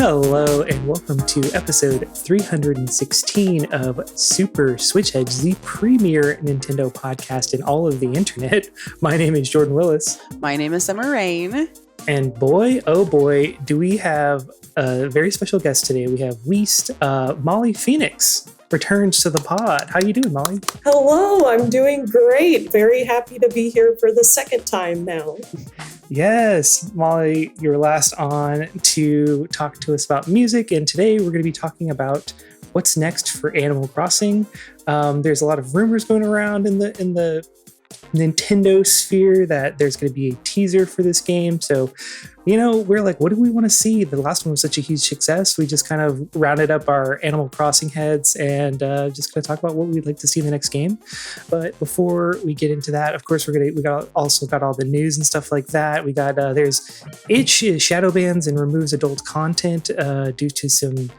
Hello and welcome to episode 316 of Super Switch Headz, the premier Nintendo podcast in all of the internet. My name is Jordan Willis. My name is Summer Rain. And boy, oh boy, do we have a very special guest today. We have Weast. Molly Phoenix returns to the pod. How you doing, Molly? Hello, I'm doing great. Very happy to be here for the second time now. Yes, Molly, you were last on to talk to us about music, and today we're going to be talking about what's next for Animal Crossing. There's a lot of rumors going around in the Nintendo sphere that there's going to be a teaser for this game. So, we're like, what do we want to see? The last one was such a huge success. We just kind of rounded up our Animal Crossing heads and just going to talk about what we'd like to see in the next game. But before we get into that, of course, we also got all the news and stuff like that. We got there's Itch shadow bans and removes adult content due to some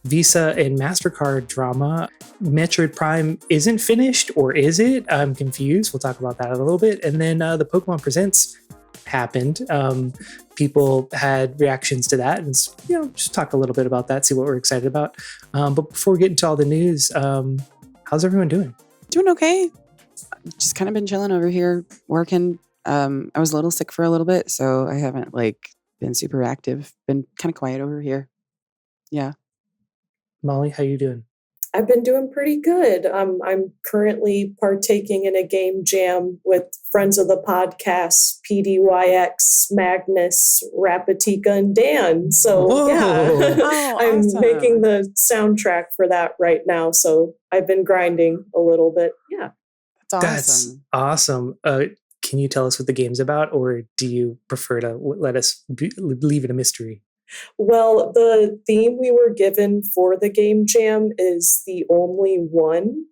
Visa and MasterCard drama. Metroid Prime isn't finished, or is it? I'm confused. We'll talk about that a little bit. And then the Pokemon Presents happened. People had reactions to that, and just talk a little bit about that, see what we're excited about. But before we get into all the news, how's everyone doing? Doing okay. Just kind of been chilling over here, working. I was a little sick for a little bit, so I haven't been super active. Been kind of quiet over here. Yeah. Molly, how you doing? I've been doing pretty good. I'm currently partaking in a game jam with friends of the podcast, PDYX, Magnus, Rapatika, and Dan. So, Whoa. yeah, Oh, I'm awesome. making the soundtrack for that right now. So I've been grinding a little bit. Yeah. That's awesome. Awesome. Can you tell us what the game's about, or do you prefer to let us leave it a mystery? Well, the theme we were given for the game jam is the only one.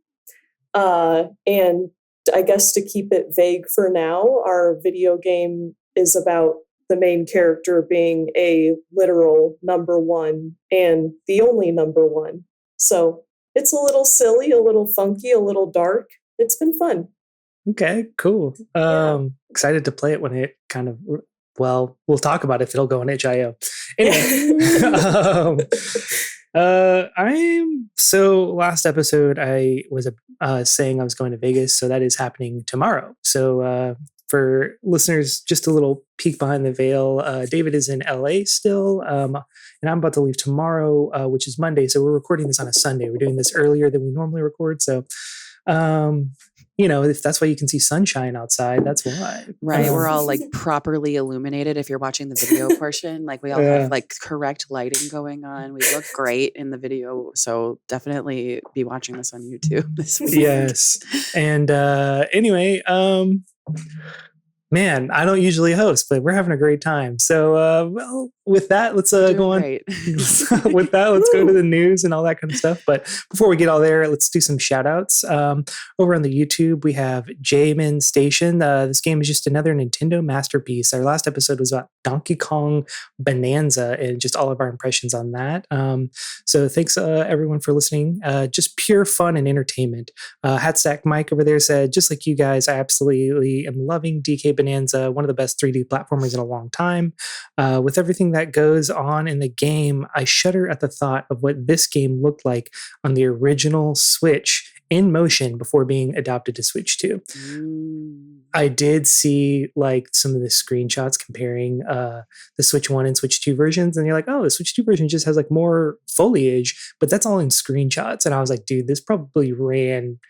And I guess to keep it vague for now, our video game is about the main character being a literal number one and the only number one. So it's a little silly, a little funky, a little dark. It's been fun. Okay, cool. Yeah. Excited to play it when it kind of... Well, we'll talk about if it'll go on itch.io. Anyway, last episode I was saying I was going to Vegas, so that is happening tomorrow. So for listeners, just a little peek behind the veil. David is in LA still, and I'm about to leave tomorrow, which is Monday. So we're recording this on a Sunday. We're doing this earlier than we normally record. So, if that's why you can see sunshine outside, that's why. Right. We're all properly illuminated. If you're watching the video portion, we all have correct lighting going on. We look great in the video. So definitely be watching this on YouTube this week. Yes. And anyway, man, I don't usually host, but we're having a great time. So, with that, let's go on. With that, let's go to the news and all that kind of stuff. But before we get all there, let's do some shout outs. Over on the YouTube, we have Jamin Station. This game is just another Nintendo masterpiece. Our last episode was about Donkey Kong Bonanza and just all of our impressions on that. So thanks everyone for listening. Just pure fun and entertainment. Hatstack Mike over there said, just like you guys, I absolutely am loving DK Bonanza, one of the best 3D platformers in a long time. With everything that goes on in the game, I shudder at the thought of what this game looked like on the original Switch in motion before being adopted to Switch 2. I did see some of the screenshots comparing the Switch 1 and Switch 2 versions, and you're like, oh, the Switch 2 version just has more foliage, but that's all in screenshots. And I was like, dude, this probably ran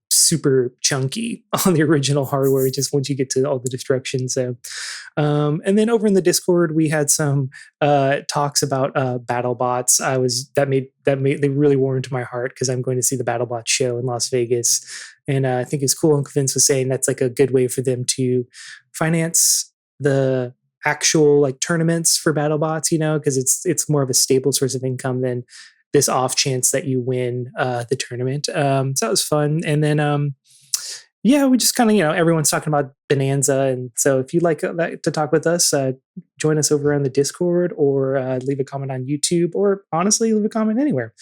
super chunky on the original hardware just once you get to all the destruction. So and then over in the Discord we had some talks about BattleBots. They really warmed my heart because I'm going to see the BattleBots show in Las Vegas, and I think it's cool. And Vince was saying that's a good way for them to finance the actual tournaments for BattleBots, because it's more of a stable source of income than this off chance that you win the tournament. So that was fun. And then, we just kind of, everyone's talking about Bonanza. And so if you'd like to talk with us, join us over on the Discord, or leave a comment on YouTube, or honestly, leave a comment anywhere.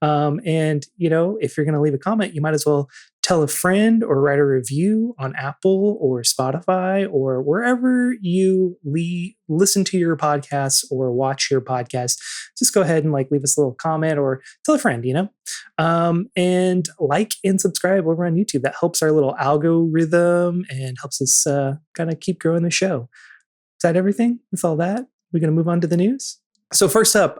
And, if you're going to leave a comment, you might as well tell a friend or write a review on Apple or Spotify or wherever you listen to your podcasts or watch your podcast. Just go ahead and like leave us a little comment or tell a friend, and like and subscribe over on YouTube. That helps our little algorithm and helps us kind of keep growing the show. Is that everything? With all that, we're going to move on to the news. So first up,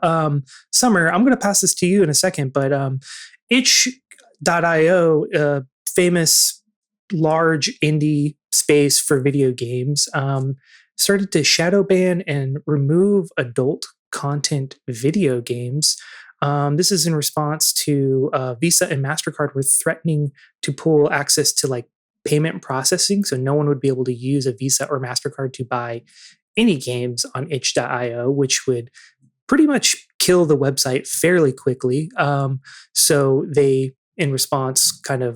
Summer, I'm going to pass this to you in a second, but itch.io, famous large indie space for video games, started to shadow ban and remove adult content video games. This is in response to Visa and MasterCard were threatening to pull access to like payment processing, so no one would be able to use a Visa or MasterCard to buy any games on itch.io, which would pretty much kill the website fairly quickly. So they, in response, kind of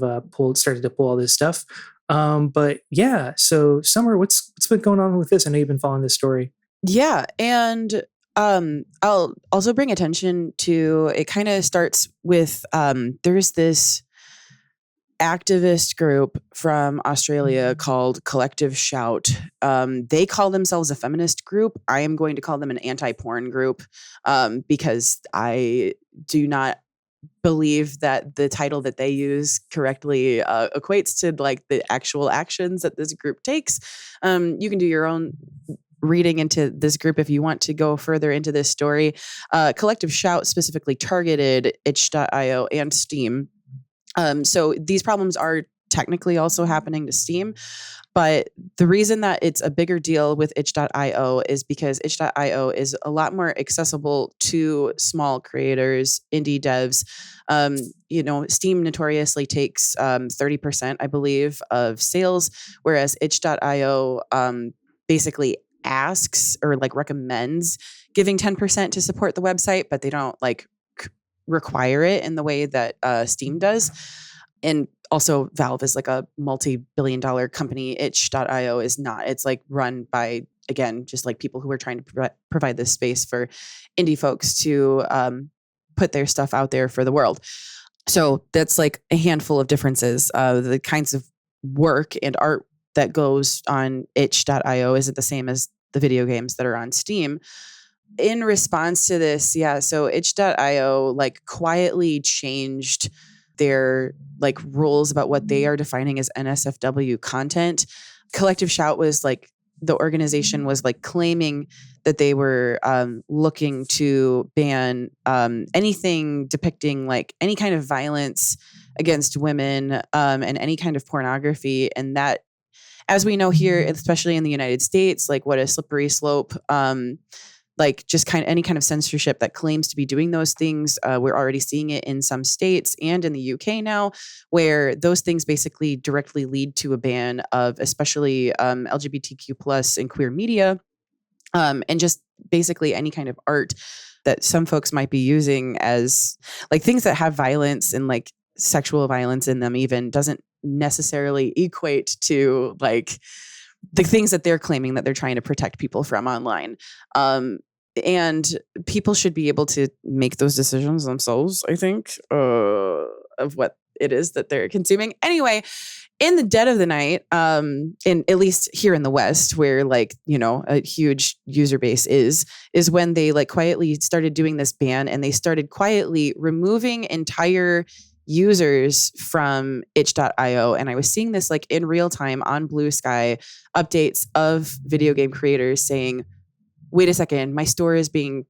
started to pull all this stuff. But yeah, so Summer, what's been going on with this? I know you've been following this story. Yeah, and I'll also bring attention to, it kind of starts with, there's this activist group from Australia called Collective Shout. They call themselves a feminist group. I am going to call them an anti-porn group because I do not believe that the title that they use correctly equates to like the actual actions that this group takes. You can do your own reading into this group if you want to go further into this story. Collective Shout specifically targeted itch.io and Steam. So these problems are technically also happening to Steam, but the reason that it's a bigger deal with itch.io is because itch.io is a lot more accessible to small creators, indie devs. Steam notoriously takes 30%, I believe, of sales, whereas itch.io basically asks or like recommends giving 10% to support the website, but they don't like require it in the way that Steam does. And also Valve is like a multi-billion-dollar company. Itch.io is not. It's like run by, again, just like people who are trying to provide this space for indie folks to put their stuff out there for the world. So that's like a handful of differences. The kinds of work and art that goes on itch.io isn't the same as the video games that are on Steam. In response to this, so itch.io like quietly changed their like rules about what they are defining as NSFW content. Collective Shout was like, the organization was like claiming that they were looking to ban anything depicting like any kind of violence against women and any kind of pornography. And that, as we know here, especially in the United States, like what a slippery slope, like just kind of any kind of censorship that claims to be doing those things. We're already seeing it in some states and in the UK now, where those things basically directly lead to a ban of especially LGBTQ plus and queer media, and just basically any kind of art that some folks might be using as like things that have violence and like sexual violence in them even doesn't necessarily equate to like the things that they're claiming that they're trying to protect people from online. And people should be able to make those decisions themselves, I think, of what it is that they're consuming. Anyway, in the dead of the night, in at least here in the West, where like, a huge user base is when they like quietly started doing this ban, and they started quietly removing entire users from itch.io. And I was seeing this like in real time on Blue Sky, updates of video game creators saying, wait a second, my store has been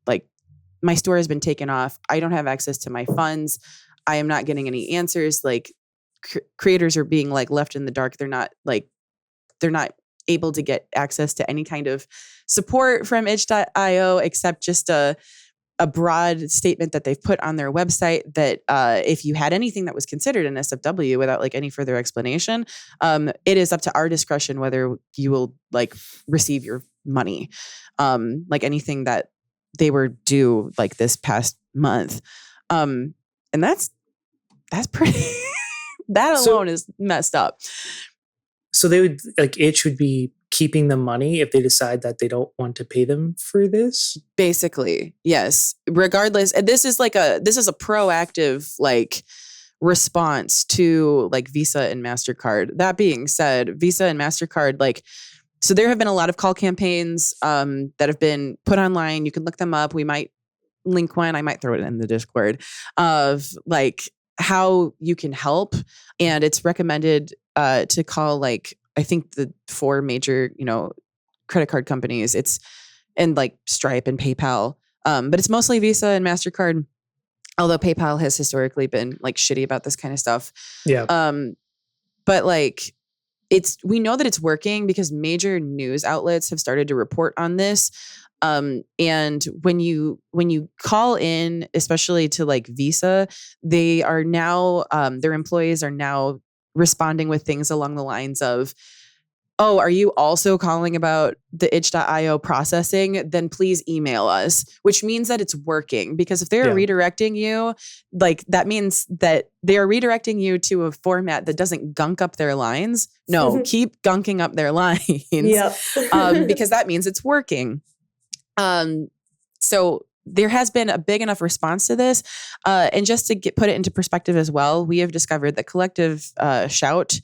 taken off. I don't have access to my funds. I am not getting any answers. Like creators are being like left in the dark. They're not able to get access to any kind of support from itch.io except just a broad statement that they've put on their website that if you had anything that was considered an NSFW without like any further explanation, it is up to our discretion whether you will like receive your money, like anything that they were due like this past month. And that's pretty, that alone is messed up. So they would like itch would be keeping the money if they decide that they don't want to pay them for this? Basically, yes. Regardless, and this is a proactive like response to like Visa and MasterCard. That being said, Visa and MasterCard, like, so there have been a lot of call campaigns that have been put online. You can look them up. We might link one. I might throw it in the Discord of like how you can help. And it's recommended to call like, I think the 4 major, credit card companies. And like Stripe and PayPal. But it's mostly Visa and MasterCard. Although PayPal has historically been like shitty about this kind of stuff. Yeah. But like we know that it's working because major news outlets have started to report on this. And when you call in, especially to like Visa, they are now, their employees are now responding with things along the lines of, oh, are you also calling about the itch.io processing? Then please email us, which means that it's working. Because if they're redirecting you, like that means that they are redirecting you to a format that doesn't gunk up their lines. No, keep gunking up their lines. Because that means it's working. So there has been a big enough response to this. And just to put it into perspective as well, we have discovered that Collective Shout,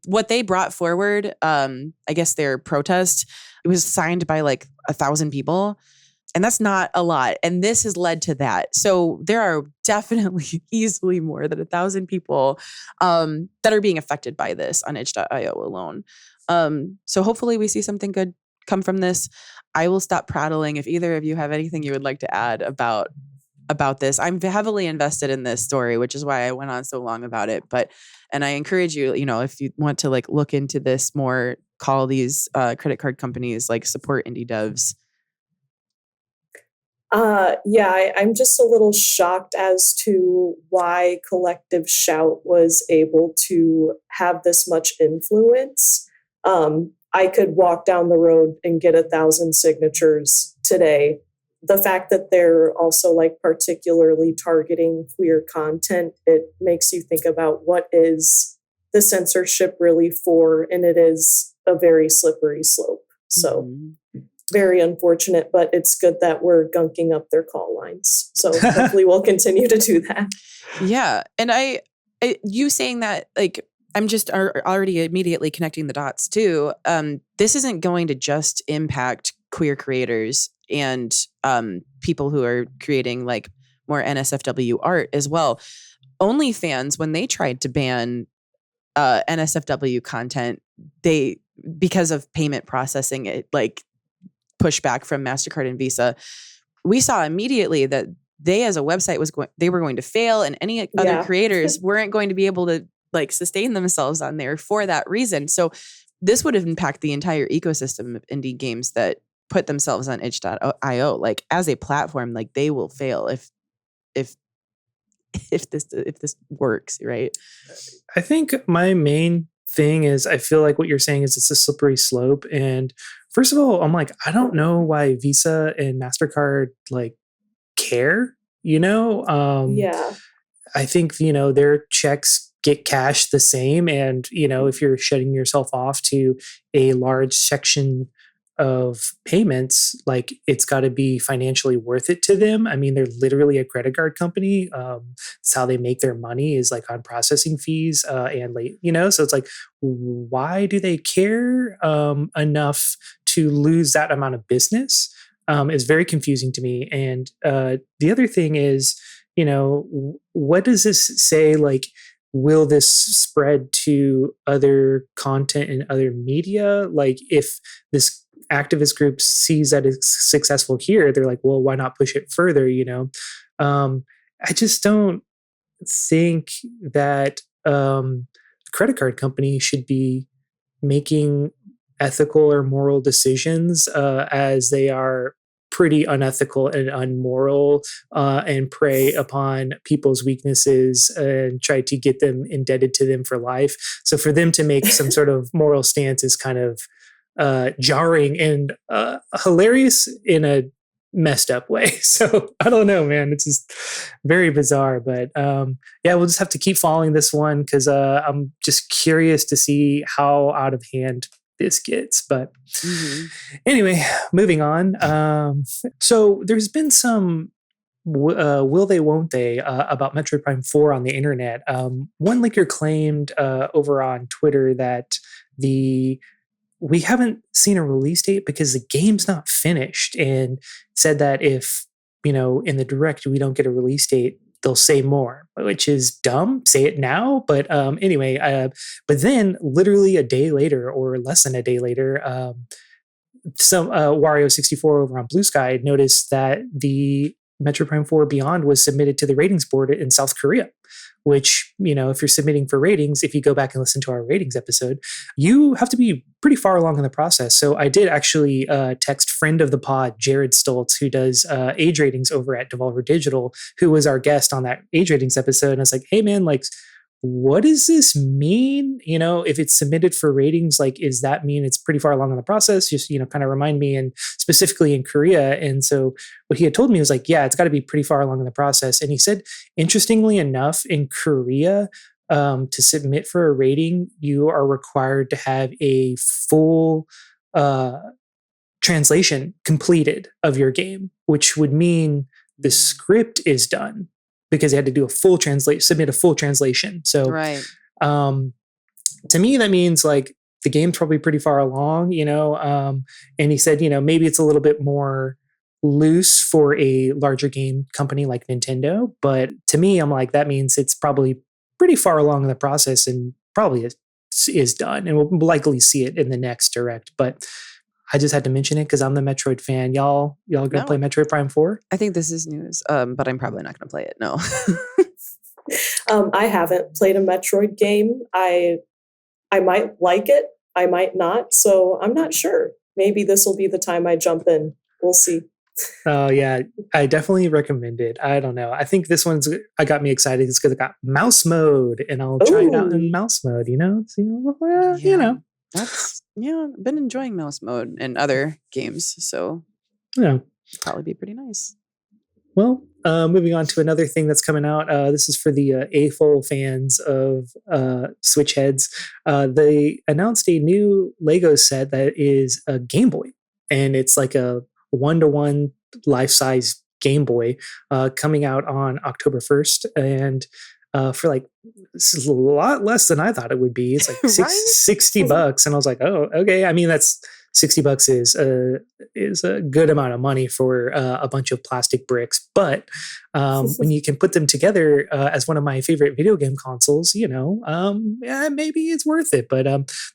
what they brought forward, I guess their protest, it was signed by like 1,000 people. And that's not a lot. And this has led to that. So there are definitely easily more than 1,000 people that are being affected by this on itch.io alone. So hopefully we see something good come from this. I will stop prattling. If either of you have anything you would like to add about this. I'm heavily invested in this story, which is why I went on so long about it. And I encourage you, if you want to like look into this more, call these credit card companies, like support indie devs. I'm just a little shocked as to why Collective Shout was able to have this much influence. I could walk down the road and get 1,000 signatures today. The fact that they're also like particularly targeting queer content, it makes you think about what is the censorship really for, and it is a very slippery slope. So very unfortunate, but it's good that we're gunking up their call lines. So hopefully we'll continue to do that. Yeah. And you saying that, like, I'm just already immediately connecting the dots too. This isn't going to just impact queer creators and people who are creating like more NSFW art as well. OnlyFans, when they tried to ban NSFW content, because of payment processing, it like pushback from MasterCard and Visa, we saw immediately that they as a website they were going to fail, and any other creators weren't going to be able to like sustain themselves on there for that reason. So this would have impacted the entire ecosystem of indie games that put themselves on itch.io. Like as a platform, like they will fail if this works, right? I think my main thing is I feel like what you're saying is it's a slippery slope. And first of all, I'm like, I don't know why Visa and MasterCard like care, I think, their checks get cashed the same. And, if you're shutting yourself off to a large section of payments, like it's got to be financially worth it to them. I mean, they're literally a credit card company. That's how they make their money, is like on processing fees and late, so it's like, why do they care enough to lose that amount of business? Is very confusing to me. And the other thing is, what does this say? Like, will this spread to other content and other media? Like if this activist group sees that it's successful here, they're like, well, why not push it further? I just don't think that a credit card company should be making ethical or moral decisions as they are pretty unethical and unmoral and prey upon people's weaknesses and try to get them indebted to them for life. So for them to make some sort of moral stance is kind of jarring and hilarious in a messed up way. So I don't know, man. It's just very bizarre. But we'll just have to keep following this one because I'm just curious to see how out of hand this gets. But anyway, moving on. So there's been some will they, won't they, about Metroid Prime 4 on the internet. One leaker claimed over on Twitter that we haven't seen a release date because the game's not finished, and said that if, in the direct we don't get a release date, they'll say more, which is dumb. Say it now. But anyway, but then literally a day later, or less than a day later, some Wario64 over on Blue Sky noticed that the Metroid Prime 4 Beyond was submitted to the ratings board in South Korea, which, if you're submitting for ratings, if you go back and listen to our ratings episode, you have to be pretty far along in the process. So I did actually text friend of the pod, Jared Stoltz, who does age ratings over at Devolver Digital, who was our guest on that age ratings episode. And I was like, hey man, like, what does this mean? If it's submitted for ratings, like, is that mean it's pretty far along in the process? Just, kind of remind me, and specifically in Korea. And so what he had told me was like, yeah, it's got to be pretty far along in the process. And he said, interestingly enough, in Korea, to submit for a rating, you are required to have a full translation completed of your game, which would mean the script is done, because they had to do submit a full translation. So, right. To me, that means like the game's probably pretty far along, and he said, maybe it's a little bit more loose for a larger game company like Nintendo. But to me, I'm like, that means it's probably pretty far along in the process, and probably is done, and we'll likely see it in the next direct. But I just had to mention it because I'm the Metroid fan. Y'all gonna play Metroid Prime 4? I think this is news, but I'm probably not gonna play it. No. I haven't played a Metroid game. I might like it. I might not. So I'm not sure. Maybe this will be the time I jump in. We'll see. Oh yeah, I definitely recommend it. I don't know. I think this one's got me excited. It's because it got mouse mode, and I'll try it out in mouse mode. That's I've been enjoying mouse mode in other games, so yeah, it'll probably be pretty nice. Well, moving on to another thing that's coming out. This is for the AFOL fans of Switch Headz. They announced a new Lego set that is a Game Boy, and it's like a 1-to-1 life-size Game Boy coming out on October 1st, and for like, this is a lot less than I thought it would be. It's like $60, and I was like, oh, okay. I mean, that's $60 is a good amount of money for a bunch of plastic bricks, but when you can put them together as one of my favorite video game consoles, maybe it's worth it. But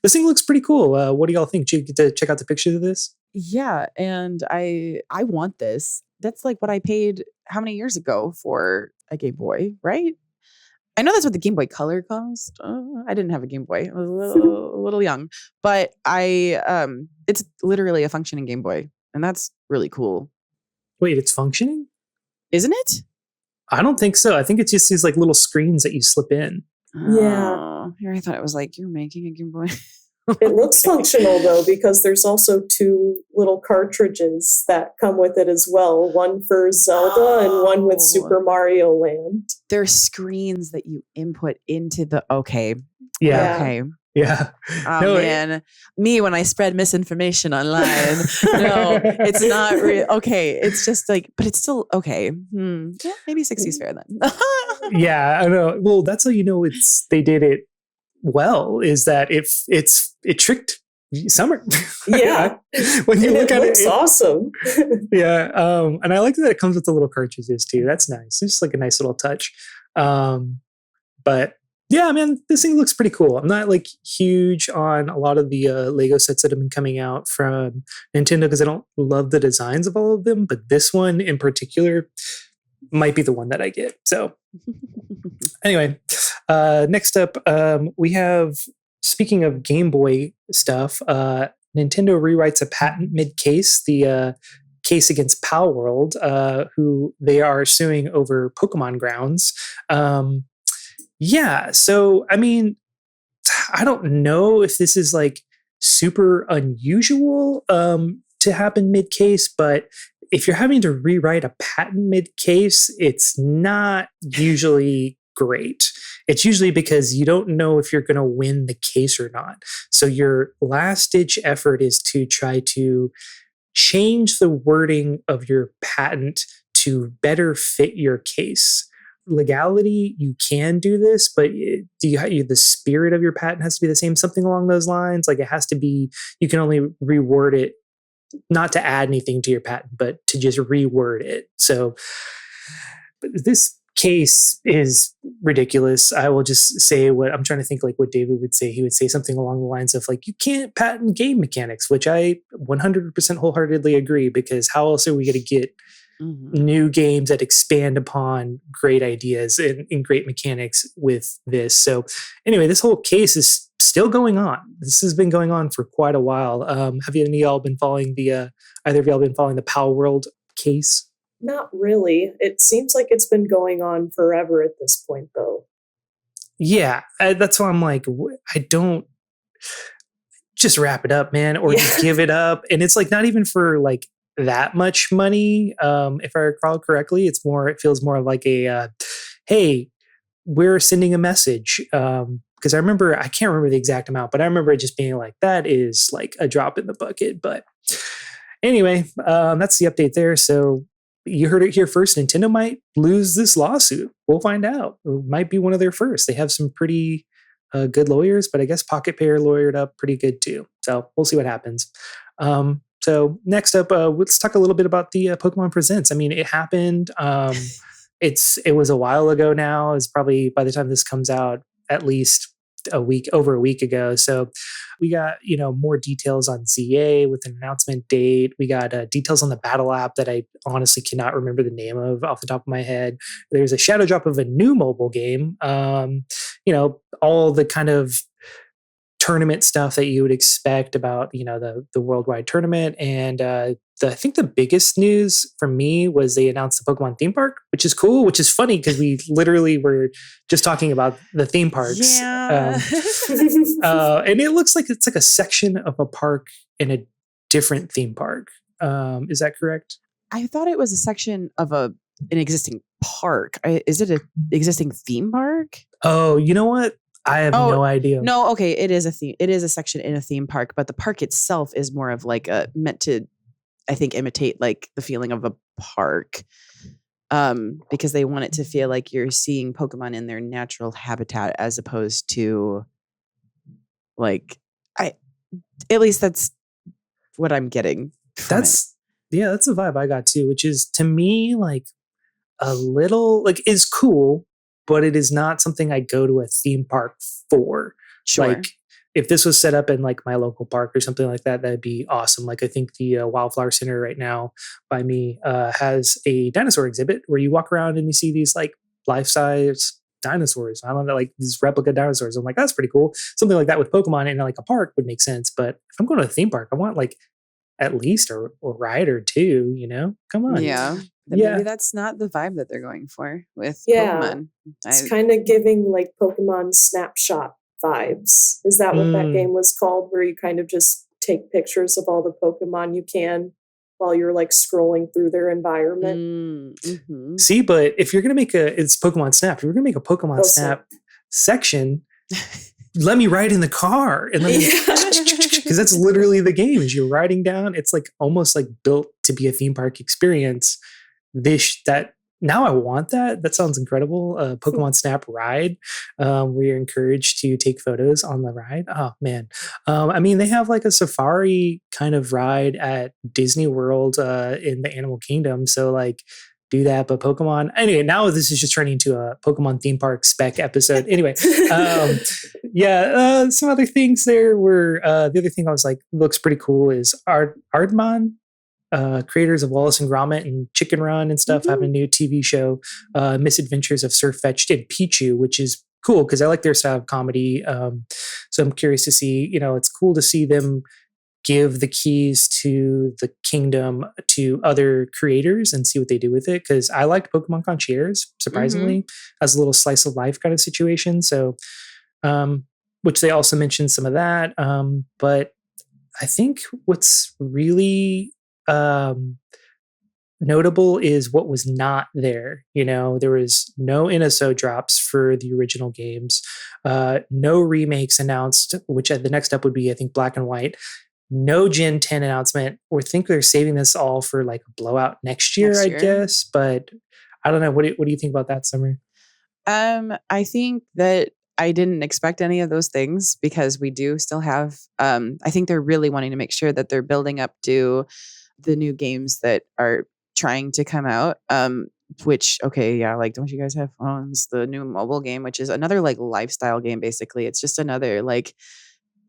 this thing looks pretty cool. What do y'all think? Did you get to check out the pictures of this? Yeah, and I want this. That's like what I paid how many years ago for a Game Boy, right? I know that's what the Game Boy Color cost. I didn't have a Game Boy. I was a little young, but it's literally a functioning Game Boy, and that's really cool. Wait, it's functioning? Isn't it? I don't think so. I think it's just these like little screens that you slip in. Yeah. Here I thought it was like, you're making a Game Boy. It looks functional though, because there's also 2 little cartridges that come with it as well. One for Zelda and one with Super Mario Land. There's screens that you input into the Yeah. Okay. Yeah. Oh man, me when I spread misinformation online. No, it's not real. Okay, it's just like, but it's still okay. Yeah, maybe 60 is fair then. Yeah, I know. Well, that's how you know they did it well, is that it tricked Summer. Yeah. When you look at it, looks awesome. Yeah. And I like that it comes with the little cartridges too. That's nice. It's just like a nice little touch. But yeah, man, this thing looks pretty cool. I'm not like huge on a lot of the Lego sets that have been coming out from Nintendo because I don't love the designs of all of them, but this one in particular might be the one that I get. So anyway, next up, we have, speaking of Game Boy stuff, Nintendo rewrites a patent mid-case, the case against Palworld, who they are suing over Pokemon Grounds. Yeah, so, I mean, I don't know if this is like super unusual to happen mid-case, but if you're having to rewrite a patent mid-case, it's not usually great. It's usually because you don't know if you're going to win the case or not. So your last-ditch effort is to try to change the wording of your patent to better fit your case. Legality, you can do this, but the spirit of your patent has to be the same, something along those lines. Like it has to be, you can only reword it, not to add anything to your patent, but to just reword it. So this case is ridiculous. I will just say what I'm trying to think, like what David would say. He would say something along the lines of like, you can't patent game mechanics, which I 100% wholeheartedly agree, because how else are we going to get new games that expand upon great ideas and great mechanics with this? So anyway, this whole case is still going on. This has been going on for quite a while. Have you any of y'all been following either of y'all been following the Pal World case? Not really. It seems like it's been going on forever at this point, though. Yeah, that's why I'm like, I don't just wrap it up, man, or just give it up. And it's like not even for like that much money. If I recall correctly, it feels more like a, hey, we're sending a message. Because I can't remember the exact amount, but I remember it just being like, that is like a drop in the bucket. But anyway, that's the update there. So you heard it here first. Nintendo might lose this lawsuit. We'll find out. It might be one of their first. They have some pretty good lawyers, but I guess Pocket Payer lawyered up pretty good too. So we'll see what happens. So next up, let's talk a little bit about the Pokemon Presents. I mean, it happened. It was a while ago now. It's probably, by the time this comes out, at least over a week ago. So we got, more details on ZA with an announcement date. We got details on the battle app that I honestly cannot remember the name of off the top of my head. There's a shadow drop of a new mobile game. All the kind of tournament stuff that you would expect about, the worldwide tournament. And I think the biggest news for me was they announced the Pokemon theme park, which is cool, which is funny because we literally were just talking about the theme parks. Yeah. And it looks like it's like a section of a park in a different theme park. Is that correct? I thought it was a section of an existing park. Is it an existing theme park? Oh, you know what? I have no idea. No, okay, it is a theme. It is a section in a theme park, but the park itself is more of like meant to, I think, imitate like the feeling of a park, because they want it to feel like you're seeing Pokemon in their natural habitat, as opposed to like at least that's what I'm getting. That's the vibe I got too, which is to me like a little like is cool, but it is not something I go to a theme park for. Sure. Like if this was set up in like my local park or something like that, that'd be awesome. Like I think the Wildflower Center right now by me has a dinosaur exhibit where you walk around and you see these like life-size dinosaurs. I don't know, like these replica dinosaurs. I'm like, that's pretty cool. Something like that with Pokemon in like a park would make sense. But if I'm going to a theme park, I want like at least a ride or two, Come on. Yeah. Maybe that's not the vibe that they're going for with Pokemon. It's kind of giving like Pokemon Snapshot vibes. Is that what that game was called? Where you kind of just take pictures of all the Pokemon you can while you're like scrolling through their environment. Mm-hmm. See, but if you're going to make it's Pokemon Snap, if you're going to make a Pokemon Snap section, let me ride in the car and because that's literally the game is you're riding down. It's like almost like built to be a theme park experience. Now I want that. That sounds incredible. Pokemon Snap ride. We're encouraged to take photos on the ride. Oh man. I mean, they have like a safari kind of ride at Disney World in the Animal Kingdom. So like do that, but Pokemon. Anyway, now this is just turning into a Pokemon theme park spec episode. Anyway, some other things there were, the other thing I was like, looks pretty cool is Aardman. Creators of Wallace and Gromit and Chicken Run and stuff have a new TV show, Misadventures of Sirfetch'd and Pichu, which is cool because I like their style of comedy. So I'm curious to see, it's cool to see them give the keys to the kingdom to other creators and see what they do with it. Because I liked Pokemon Concierge, surprisingly, as a little slice of life kind of situation. So, which they also mentioned some of that. But I think what's really notable is what was not there. There was no NSO drops for the original games, no remakes announced, which the next step would be, I think, Black and White. no Gen 10 announcement. We think they're saving this all for like a blowout next year, I guess. But I don't know. What do you think about that, Summer? I think that I didn't expect any of those things because we do still have, I think they're really wanting to make sure that they're building up to the new games that are trying to come out. Which, okay, yeah, like, don't you guys have phones? The new mobile game, which is another like lifestyle game, basically. It's just another like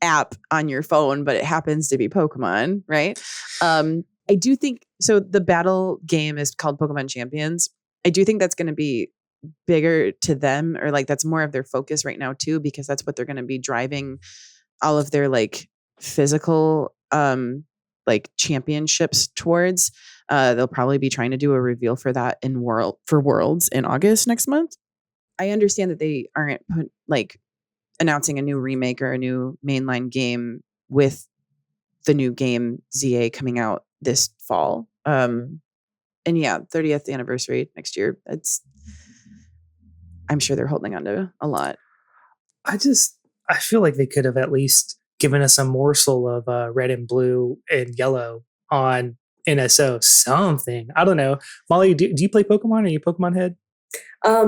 app on your phone, but it happens to be Pokemon, right? I do think, so the battle game is called Pokemon Champions. I do think that's going to be bigger to them, or like that's more of their focus right now too, because that's what they're going to be driving all of their like physical like championships towards. They'll probably be trying to do a reveal for that in Worlds in August next month. I understand that they aren't like announcing a new remake or a new mainline game with the new game ZA coming out this fall. And yeah, 30th anniversary next year. I'm sure they're holding on to a lot. I feel like they could have at least given us a morsel of red and blue and yellow on NSO, something. I don't know. Molly, do you play Pokemon? Are you a Pokemon head?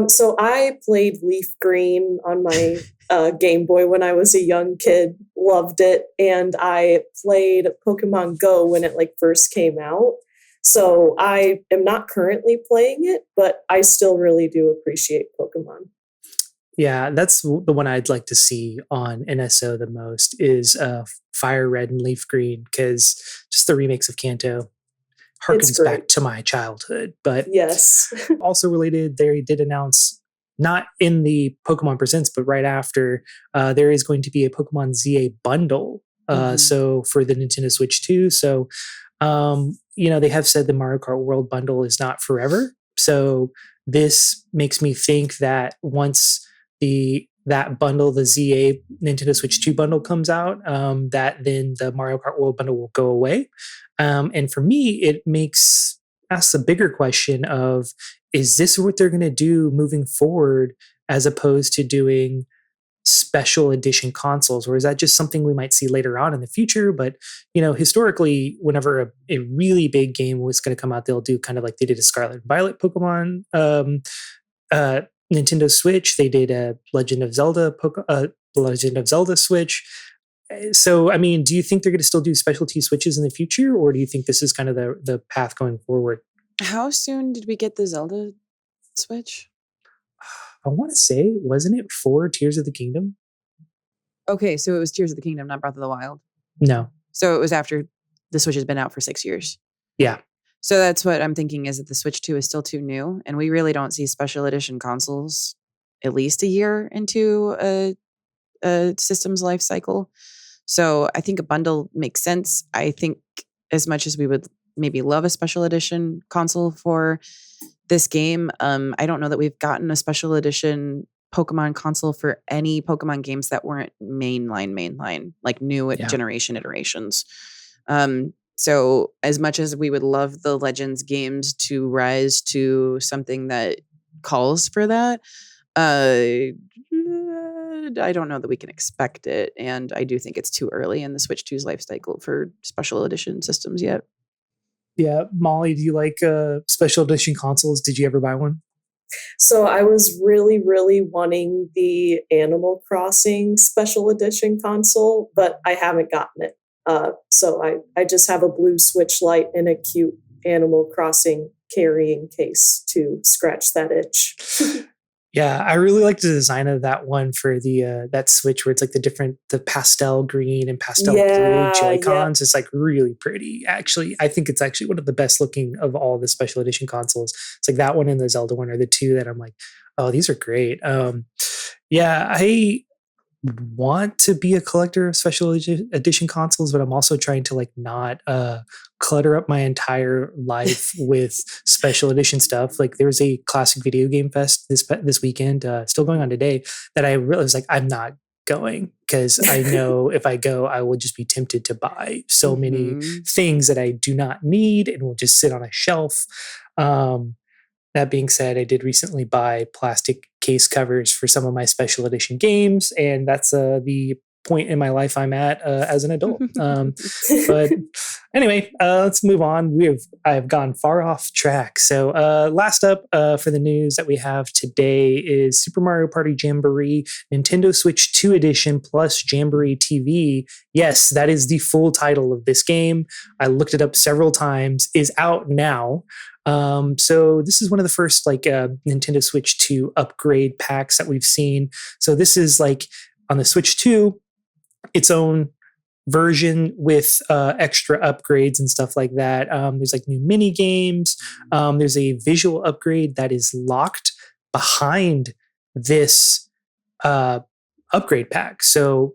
So I played Leaf Green on my Game Boy when I was a young kid. Loved it. And I played Pokemon Go when it like first came out. So I am not currently playing it, but I still really do appreciate Pokemon. Yeah, that's the one I'd like to see on NSO the most is Fire Red and Leaf Green, because just the remakes of Kanto harkens back to my childhood. But yes, also related, they did announce, not in the Pokemon Presents, but right after, there is going to be a Pokemon ZA bundle. So for the Nintendo Switch 2. So, they have said the Mario Kart World bundle is not forever. So this makes me think that once that bundle, the ZA Nintendo Switch 2 bundle comes out, that then the Mario Kart World bundle will go away. And for me, it asks a bigger question of, is this what they're going to do moving forward as opposed to doing special edition consoles, or is that just something we might see later on in the future? But historically, whenever a really big game was going to come out, they'll do kind of like they did a Scarlet and Violet Pokemon Nintendo Switch. They did a Legend of Zelda Switch. So, I mean, do you think they're going to still do specialty Switches in the future, or do you think this is kind of the path going forward? How soon did we get the Zelda Switch? I want to say, wasn't it for Tears of the Kingdom? Okay, so it was Tears of the Kingdom, not Breath of the Wild. No. So it was after the Switch has been out for 6 years. Yeah. So that's what I'm thinking, is that the Switch 2 is still too new, and we really don't see special edition consoles at least a year into a system's life cycle. So I think a bundle makes sense. I think as much as we would maybe love a special edition console for this game, I don't know that we've gotten a special edition Pokemon console for any Pokemon games that weren't mainline, like new generation iterations. So as much as we would love the Legends games to rise to something that calls for that, I don't know that we can expect it. And I do think it's too early in the Switch 2's life cycle for special edition systems yet. Yeah. Molly, do you like special edition consoles? Did you ever buy one? So I was really, really wanting the Animal Crossing special edition console, but I haven't gotten it. So I just have a blue Switch Lite and a cute Animal Crossing carrying case to scratch that itch. Yeah, I really like the design of that one for the that Switch, where it's like the pastel green and pastel blue Joy-Cons. It's like really pretty. Actually, I think it's actually one of the best looking of all the special edition consoles. It's like that one and the Zelda one are the two that I'm like, oh, these are great. Yeah, I want to be a collector of special edition consoles, but I'm also trying to like not clutter up my entire life with special edition stuff. Like there was a classic video game fest this weekend, still going on today, that I really was like, I'm not going, because I know if I go, I will just be tempted to buy so many things that I do not need and will just sit on a shelf. That being said, I did recently buy plastic case covers for some of my special edition games, and that's the point in my life I'm at as an adult. But anyway, let's move on. I've gone far off track. So last up for the news that we have today is Super Mario Party Jamboree Nintendo Switch 2 Edition plus Jamboree TV. Yes, that is the full title of this game. I looked it up several times. Is out now. So this is one of the first Nintendo Switch 2 upgrade packs that we've seen. So this is on the Switch 2, its own version with extra upgrades and stuff like that. There's new mini games. There's a visual upgrade that is locked behind this upgrade pack. So,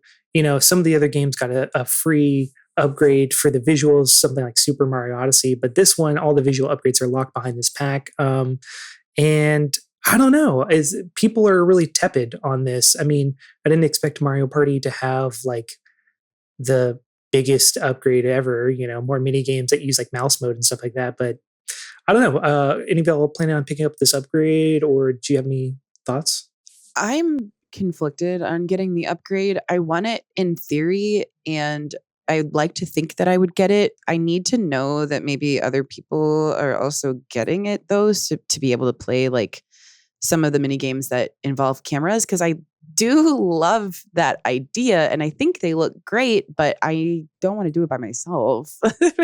some of the other games got a free upgrade for the visuals, something like Super Mario Odyssey, but this one, all the visual upgrades are locked behind this pack. And I don't know, people are really tepid on this. I mean, I didn't expect Mario Party to have the biggest upgrade ever, more mini games that use mouse mode and stuff like that. But I don't know. Any of y'all planning on picking up this upgrade, or do you have any thoughts? I'm conflicted on getting the upgrade. I want it in theory, and I'd like to think that I would get it. I need to know that maybe other people are also getting it, though, to be able to play some of the mini games that involve cameras, because I do love that idea and I think they look great, but I don't want to do it by myself,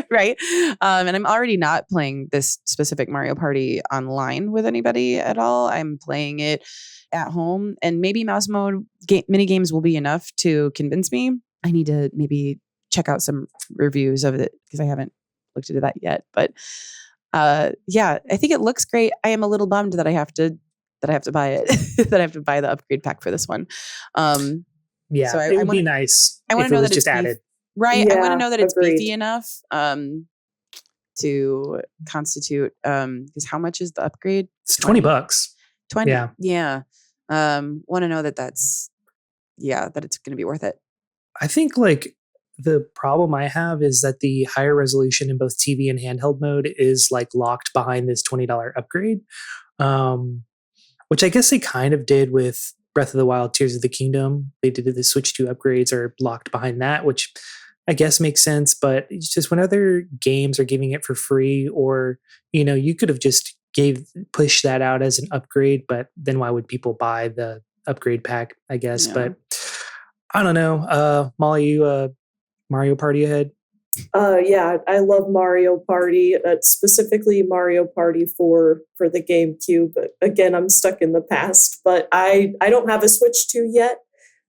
right? And I'm already not playing this specific Mario Party online with anybody at all. I'm playing it at home, and maybe mouse mode mini games will be enough to convince me. I need to maybe check out some reviews of it because I haven't looked into that yet. But yeah, I think it looks great. I am a little bummed that I have to buy it, that I have to buy the upgrade pack for this one. Yeah, so it would be nice. I want to know that it's just added. Right. Yeah, I want to know that it's agreed. beefy enough to constitute, because how much is the upgrade? It's $20. 20. Yeah. Want to know that it's going to be worth it. I think the problem I have is that the higher resolution in both TV and handheld mode is locked behind this $20 upgrade. Which I guess they kind of did with Breath of the Wild, Tears of the Kingdom. They did the Switch 2 upgrades are locked behind that, which I guess makes sense. But it's just when other games are giving it for free, or, you could have just push that out as an upgrade, but then why would people buy the upgrade pack, I guess. Yeah. But I don't know. Molly, you Mario Party ahead? Yeah, I love Mario Party, specifically Mario Party 4 for the GameCube. But again, I'm stuck in the past, but I don't have a Switch 2 yet.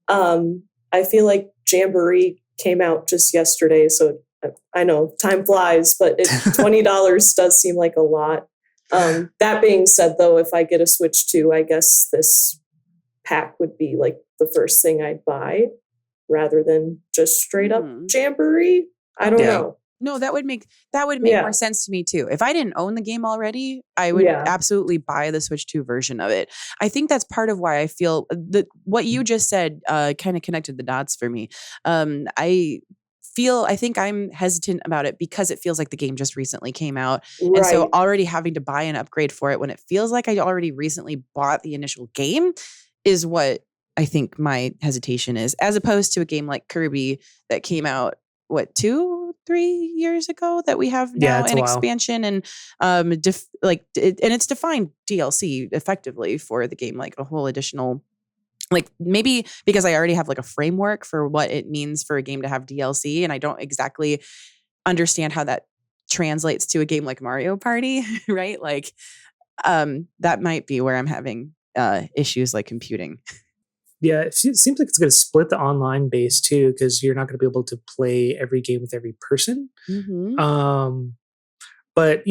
I feel like Jamboree came out just yesterday, so I know time flies, but $20 does seem like a lot. That being said, though, if I get a Switch 2, I guess this pack would be the first thing I'd buy rather than just straight up Jamboree. I don't know. No, that would make more sense to me too. If I didn't own the game already, I would absolutely buy the Switch 2 version of it. I think that's part of why I feel that what you just said kind of connected the dots for me. I think I'm hesitant about it because it feels like the game just recently came out. Right. And so already having to buy an upgrade for it when it feels like I already recently bought the initial game is what I think my hesitation is, as opposed to a game like Kirby that came out 2-3 years ago that we have now an expansion and and it's defined DLC effectively for the game, a whole additional, maybe because I already have a framework for what it means for a game to have DLC, and I don't exactly understand how that translates to a game like Mario Party, right? That might be where I'm having issues computing. Yeah, it seems like it's going to split the online base too, because you're not going to be able to play every game with every person. Mm-hmm. But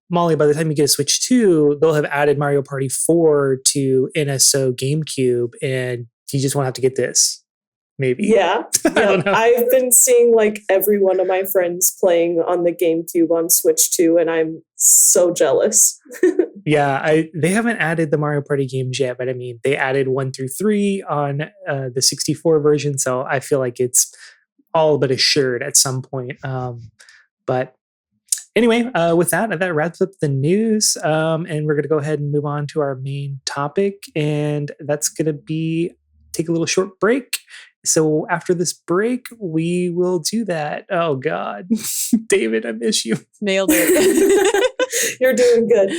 Molly, by the time you get a Switch 2, they'll have added Mario Party 4 to NSO GameCube, and you just won't have to get this. Maybe. Yeah. I've been seeing every one of my friends playing on the GameCube on Switch 2, and I'm so jealous. Yeah, they haven't added the Mario Party games yet, but I mean, they added 1 through 3 on the 64 version, so I feel like it's all but assured at some point. But anyway, with that wraps up the news, and we're going to go ahead and move on to our main topic, and that's going to be take a little short break. So after this break, we will do that. Oh God, David, I miss you. Nailed it. You're doing good.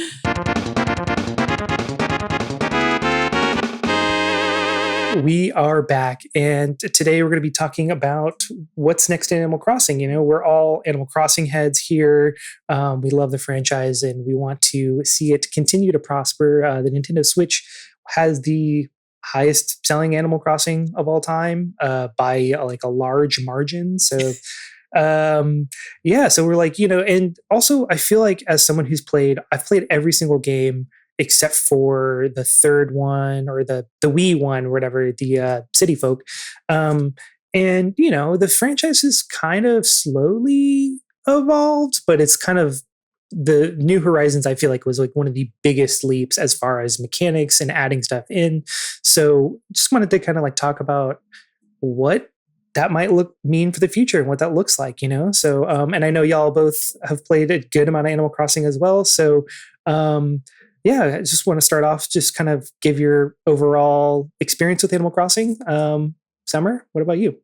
We are back, and today we're going to be talking about what's next in Animal Crossing. You know, we're all Animal Crossing heads here. We love the franchise, and we want to see it continue to prosper. The Nintendo Switch has the highest selling Animal Crossing of all time by like a large margin. So so we're like, you know, and also I feel like as someone who's I've played every single game except for the third one or the Wii one or whatever, the City Folk. And, you know, the franchise has kind of slowly evolved, but it's kind of the New Horizons, I feel like, was like one of the biggest leaps as far as mechanics and adding stuff in. So just wanted to kind of like talk about what that might mean for the future and what that looks like, you know? So, and I know y'all both have played a good amount of Animal Crossing as well. So, I just want to start off, just kind of give your overall experience with Animal Crossing. Summer, what about you?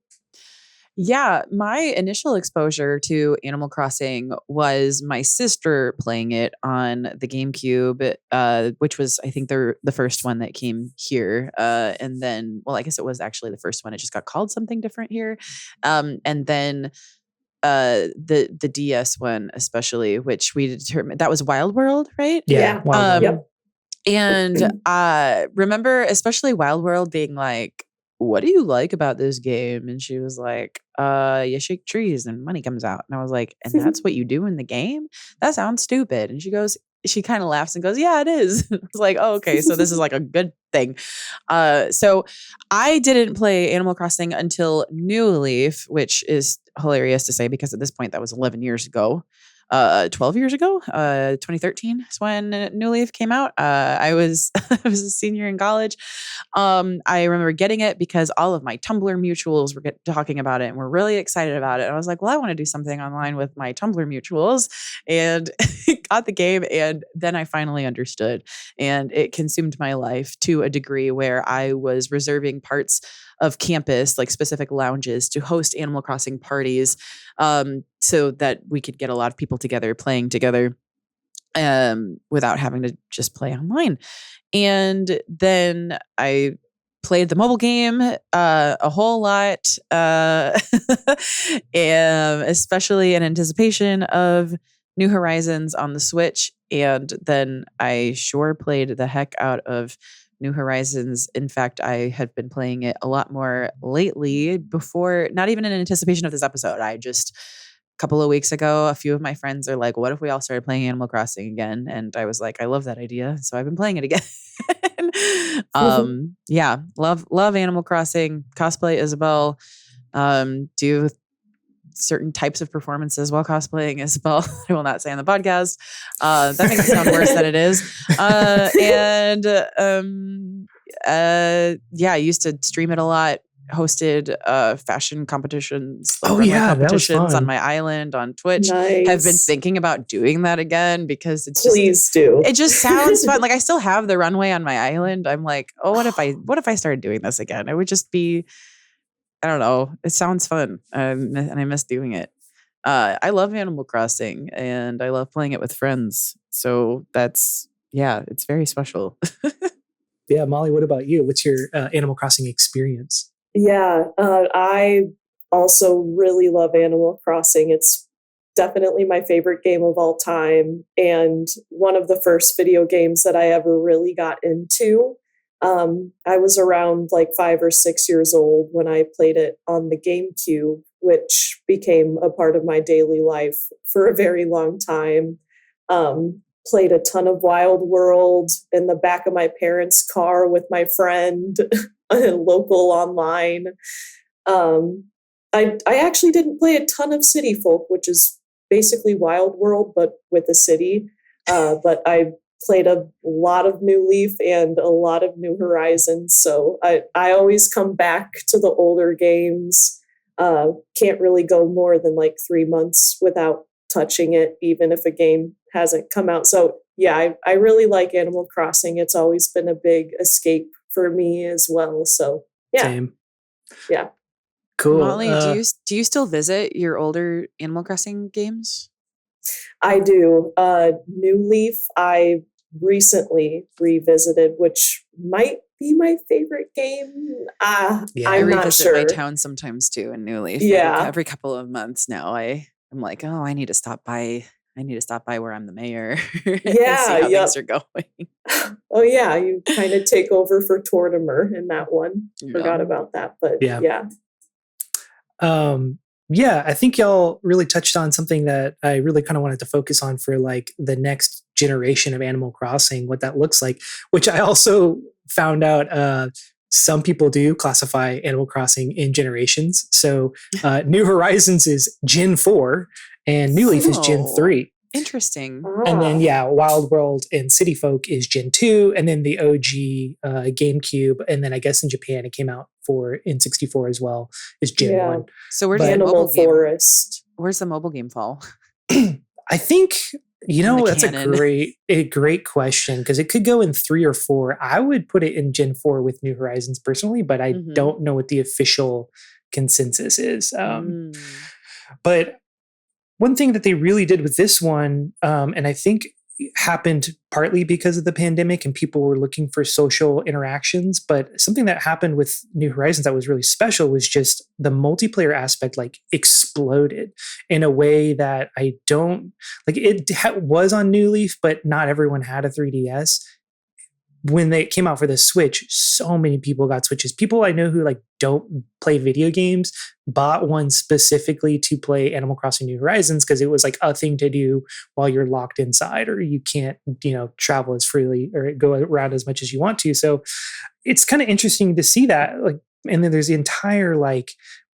Yeah, my initial exposure to Animal Crossing was my sister playing it on the GameCube, which was, I think, the first one that came here. And then, well, I guess it was actually the first one. It just got called something different here. And then the DS one, especially, which we determined that was Wild World, right? Yeah. Wild World. Yep. And remember, especially Wild World being like, what do you like about this game? And she was like, you shake trees and money comes out. And I was like, and that's what you do in the game? That sounds stupid. And she kind of laughs and goes, yeah, it is. I was like, oh, okay. So this is like a good thing. So I didn't play Animal Crossing until New Leaf, which is hilarious to say because at this point that was 11 years ago. 12 years ago, 2013 is when New Leaf came out. I was I was a senior in college. I remember getting it because all of my Tumblr mutuals were talking about it and were really excited about it. And I was like, well, I want to do something online with my Tumblr mutuals, and got the game. And then I finally understood, and it consumed my life to a degree where I was reserving parts of campus, like specific lounges, to host Animal Crossing parties, so that we could get a lot of people together playing together, without having to just play online. And then I played the mobile game a whole lot, especially in anticipation of New Horizons on the Switch. And then I sure played the heck out of New Horizons. In fact, I had been playing it a lot more lately, before, not even in anticipation of this episode. I just, a couple of weeks ago, a few of my friends are like, what if we all started playing Animal Crossing again? And I was like, I love that idea. So I've been playing it again. Love Animal Crossing. Cosplay Isabelle. Do certain types of performances while cosplaying Isabelle. I will not say on the podcast. That makes it sound worse than it is. I used to stream it a lot. Hosted fashion competitions. That was fun. On my island on Twitch. Nice. Have been thinking about doing that again because it's just, please do. It just sounds fun. Like I still have the runway on my island. I'm like, oh, what if I started doing this again? It would just be, I don't know. It sounds fun, and I miss doing it. I love Animal Crossing, and I love playing it with friends. So it's very special. Yeah, Molly, what about you? What's your Animal Crossing experience? Yeah, I also really love Animal Crossing. It's definitely my favorite game of all time, and one of the first video games that I ever really got into. I was around like 5 or 6 years old when I played it on the GameCube, which became a part of my daily life for a very long time. Played a ton of Wild World in the back of my parents' car with my friend, local online. I actually didn't play a ton of City Folk, which is basically Wild World, but with a city. But I played a lot of New Leaf and a lot of New Horizons. So I always come back to the older games. Can't really go more than like 3 months without touching it, even if a game hasn't come out. So yeah, I really like Animal Crossing. It's always been a big escape for me as well. So yeah. Same. Yeah. Cool. Molly, do you still visit your older Animal Crossing games? I do. New Leaf, I recently revisited, which might be my favorite game. I'm I revisit not sure. my town sometimes too in New Leaf. Yeah. Every couple of months now, I'm like, oh, I need to stop by. I need to stop by where I'm the mayor and see how things are going. Oh yeah, you kind of take over for Tortimer in that one. Forgot about that, but yeah. Yeah, I think y'all really touched on something that I really kind of wanted to focus on for like the next generation of Animal Crossing, what that looks like, which I also found out some people do classify Animal Crossing in generations. So New Horizons is Gen 4 and New Leaf is Gen 3. Interesting. And then, Wild World and City Folk is Gen 2, and then the OG GameCube, and then I guess in Japan it came out for N64 as well, is Gen 1. So where's the mobile Forest? Where's the mobile game fall? I think, that's a great question, because it could go in 3 or 4. I would put it in Gen 4 with New Horizons personally, but I don't know what the official consensus is. But one thing that they really did with this one, and I think happened partly because of the pandemic and people were looking for social interactions, but something that happened with New Horizons that was really special was just the multiplayer aspect like exploded in a way that I don't like. It was on New Leaf, but not everyone had a 3DS. When they came out for the Switch, so many people got Switches. People I know who like don't play video games bought one specifically to play Animal Crossing New Horizons because it was like a thing to do while you're locked inside or you can't, travel as freely or go around as much as you want to. So it's kind of interesting to see that. Like, and then there's the entire like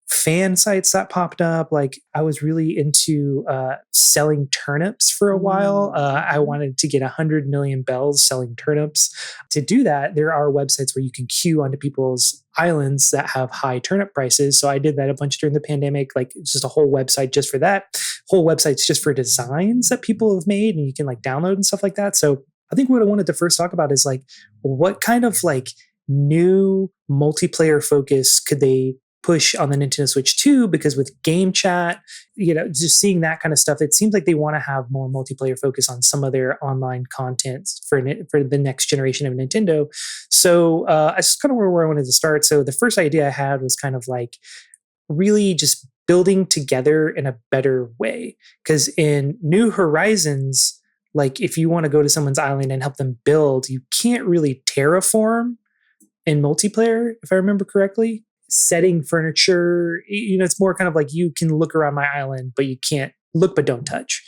fan sites that popped up. Like I was really into selling turnips for a while. I wanted to get 100 million bells selling turnips. To do that, there are websites where you can queue onto people's islands that have high turnip prices. So I did that a bunch during the pandemic, like just a whole website just for that. Whole websites just for designs that people have made and you can like download and stuff like that. So I think what I wanted to first talk about is like, what kind of like new multiplayer focus could they push on the Nintendo Switch 2, because with game chat, just seeing that kind of stuff, it seems like they want to have more multiplayer focus on some of their online content for the next generation of Nintendo. So that's kind of where I wanted to start. So the first idea I had was kind of like really just building together in a better way. Because in New Horizons, like if you want to go to someone's island and help them build, you can't really terraform in multiplayer, if I remember correctly. Setting furniture, it's more kind of like you can look around my island, but you can't look but don't touch.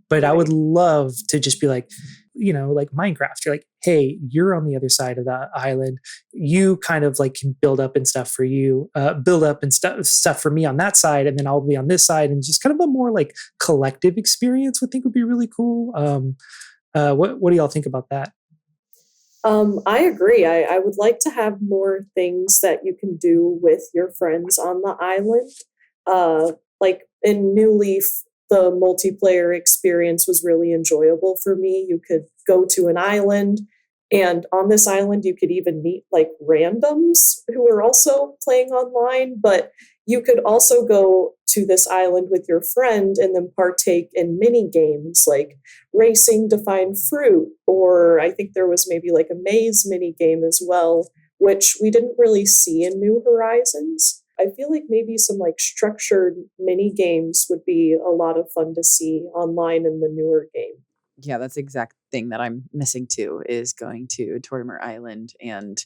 But I would love to just be like, like Minecraft. You're like, hey, you're on the other side of the island. You kind of like can build up and stuff for you, build up and stuff for me on that side, and then I'll be on this side, and just kind of a more like collective experience. Would think would be really cool. What do y'all think about that? I agree. I would like to have more things that you can do with your friends on the island. Like in New Leaf, the multiplayer experience was really enjoyable for me. You could go to an island, and on this island, you could even meet like randoms who are also playing online, but you could also go to this island with your friend and then partake in mini games like racing to find fruit, or I think there was maybe like a maze mini game as well, which we didn't really see in New Horizons. I feel like maybe some like structured mini games would be a lot of fun to see online in the newer game. Yeah, that's the exact thing that I'm missing too, is going to Tortimer Island and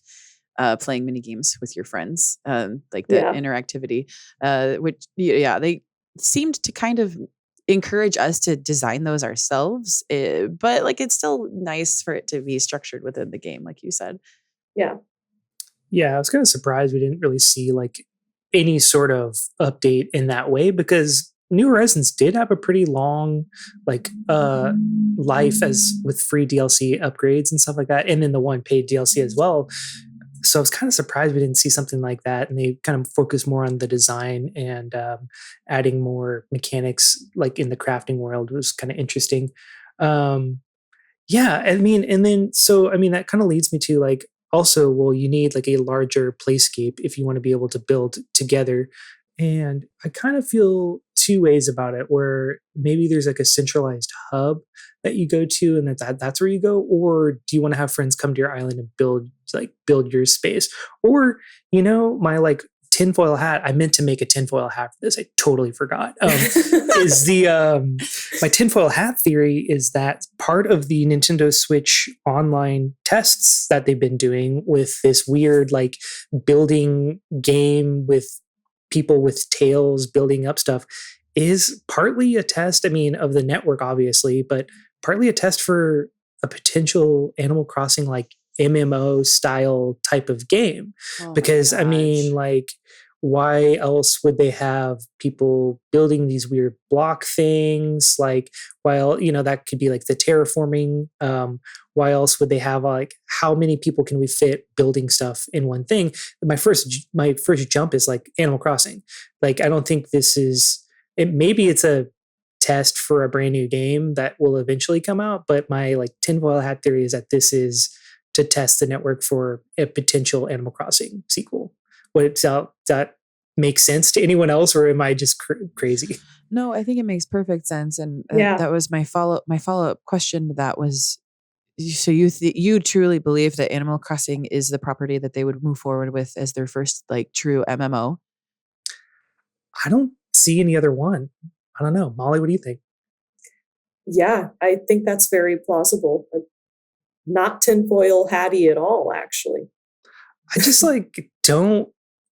playing mini games with your friends, like the interactivity, which they seemed to kind of encourage us to design those ourselves, but like it's still nice for it to be structured within the game, like you said. Yeah, I was kind of surprised we didn't really see like any sort of update in that way, because New Horizons did have a pretty long like life as with free DLC upgrades and stuff like that, and then the one paid DLC as well. So I was kind of surprised we didn't see something like that, and they kind of focus more on the design and adding more mechanics like in the crafting world was kind of interesting. And then that kind of leads me to like also, well, you need like a larger playscape if you want to be able to build together. And I kind of feel two ways about it, where maybe there's like a centralized hub that you go to and that's where you go, or do you want to have friends come to your island and build your space? Or, my like tinfoil hat, I meant to make a tinfoil hat for this, I totally forgot. Is the my tinfoil hat theory is that part of the Nintendo Switch online tests that they've been doing with this weird like building game with people with tails building up stuff is partly a test, of the network, obviously, but partly a test for a potential Animal Crossing like MMO style type of game. Because like, why else would they have people building these weird block things? Like, while that could be like the terraforming. Why else would they have like, how many people can we fit building stuff in one thing? My first jump is like Animal Crossing. Like, I don't think this is it. Maybe it's a test for a brand new game that will eventually come out. But my like tinfoil hat theory is that this is to test the network for a potential Animal Crossing sequel. That makes sense to anyone else, or am I just crazy? No, I think it makes perfect sense. And that was my follow-up question to that was, so you truly believe that Animal Crossing is the property that they would move forward with as their first like true MMO? I don't see any other one. I don't know. Molly, what do you think? Yeah, I think that's very plausible. Not tinfoil hatty at all, actually. I just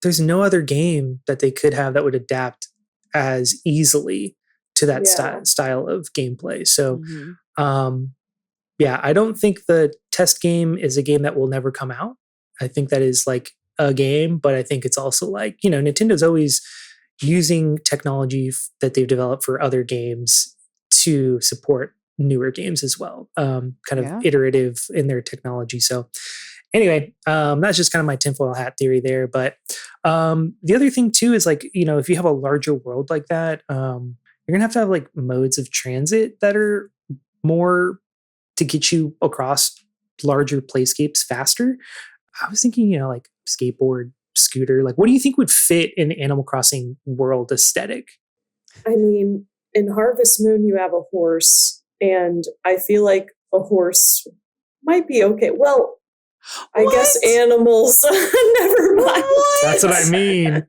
there's no other game that they could have that would adapt as easily to that style of gameplay. So, I don't think the test game is a game that will never come out. I think that is like a game, but I think it's also like, Nintendo's always using technology that they've developed for other games to support newer games as well. Kind of iterative in their technology. So anyway, that's just kind of my tinfoil hat theory there. But the other thing too is like, if you have a larger world like that, you're gonna have to have like modes of transit that are more to get you across larger playscapes faster. I was thinking, like skateboard, scooter. Like, what do you think would fit in Animal Crossing world aesthetic? In Harvest Moon, you have a horse, and I feel like a horse might be okay. Well, I guess animals. Never mind. That's what I mean.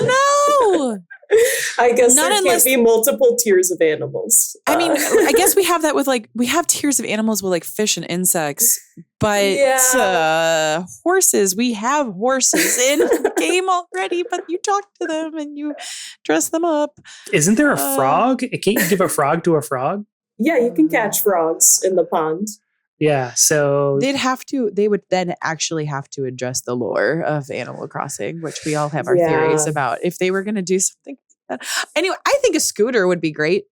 No. I guess there can't be multiple tiers of animals. I guess we have that with we have tiers of animals with like fish and insects, but horses, we have horses in the game already, but you talk to them and you dress them up. Isn't there a frog? Can't you give a frog to a frog? Yeah, you can catch frogs in the pond. Yeah, so they would then actually have to address the lore of Animal Crossing, which we all have our theories about if they were going to do something like that. Anyway, I think a scooter would be great.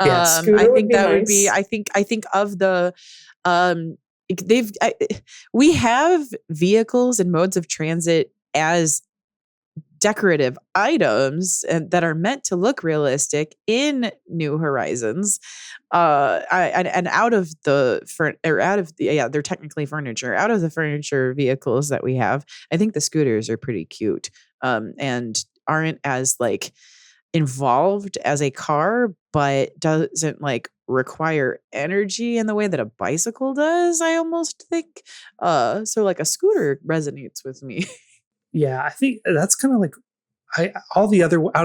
Yes. I think that would be, I think of the, we have vehicles and modes of transit as decorative items and that are meant to look realistic in New Horizons, and out of they're technically furniture. Out of the furniture vehicles that we have, I think the scooters are pretty cute, and aren't as like involved as a car, but doesn't like require energy in the way that a bicycle does. I almost think, so like a scooter resonates with me. Yeah, I think that's kind of like out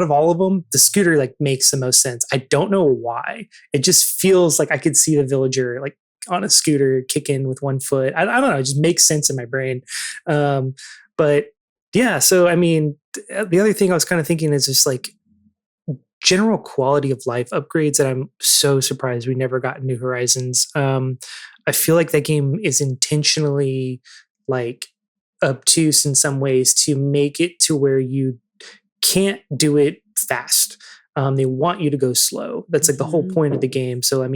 of all of them, the scooter like makes the most sense. I don't know why. It just feels like I could see the villager like on a scooter kicking with one foot. I don't know. It just makes sense in my brain. But yeah, so the other thing I was kind of thinking is just like general quality of life upgrades that I'm so surprised we never got in New Horizons. I feel like that game is intentionally like obtuse in some ways to make it to where you can't do it fast. They want you to go slow. That's like the whole point of the game. So,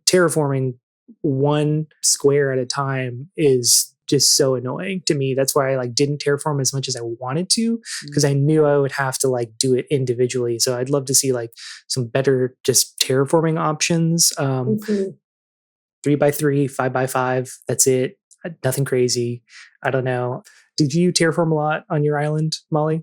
terraforming one square at a time is just so annoying to me. That's why I like didn't terraform as much as I wanted to, because I knew I would have to like do it individually. So I'd love to see like some better just terraforming options. 3x3, 5x5. That's it. Nothing crazy. I don't know. Did you terraform a lot on your island, Molly?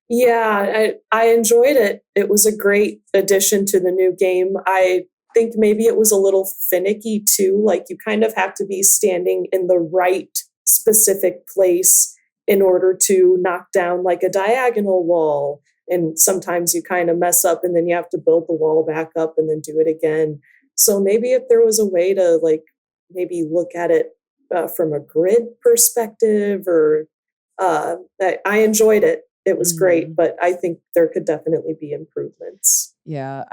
Yeah, I enjoyed it. It was a great addition to the new game. I think maybe it was a little finicky too. Like you kind of have to be standing in the right specific place in order to knock down like a diagonal wall. And sometimes you kind of mess up and then you have to build the wall back up and then do it again. So maybe if there was a way to like maybe look at it from a grid perspective or I enjoyed it. It was great, but I think there could definitely be improvements. Yeah,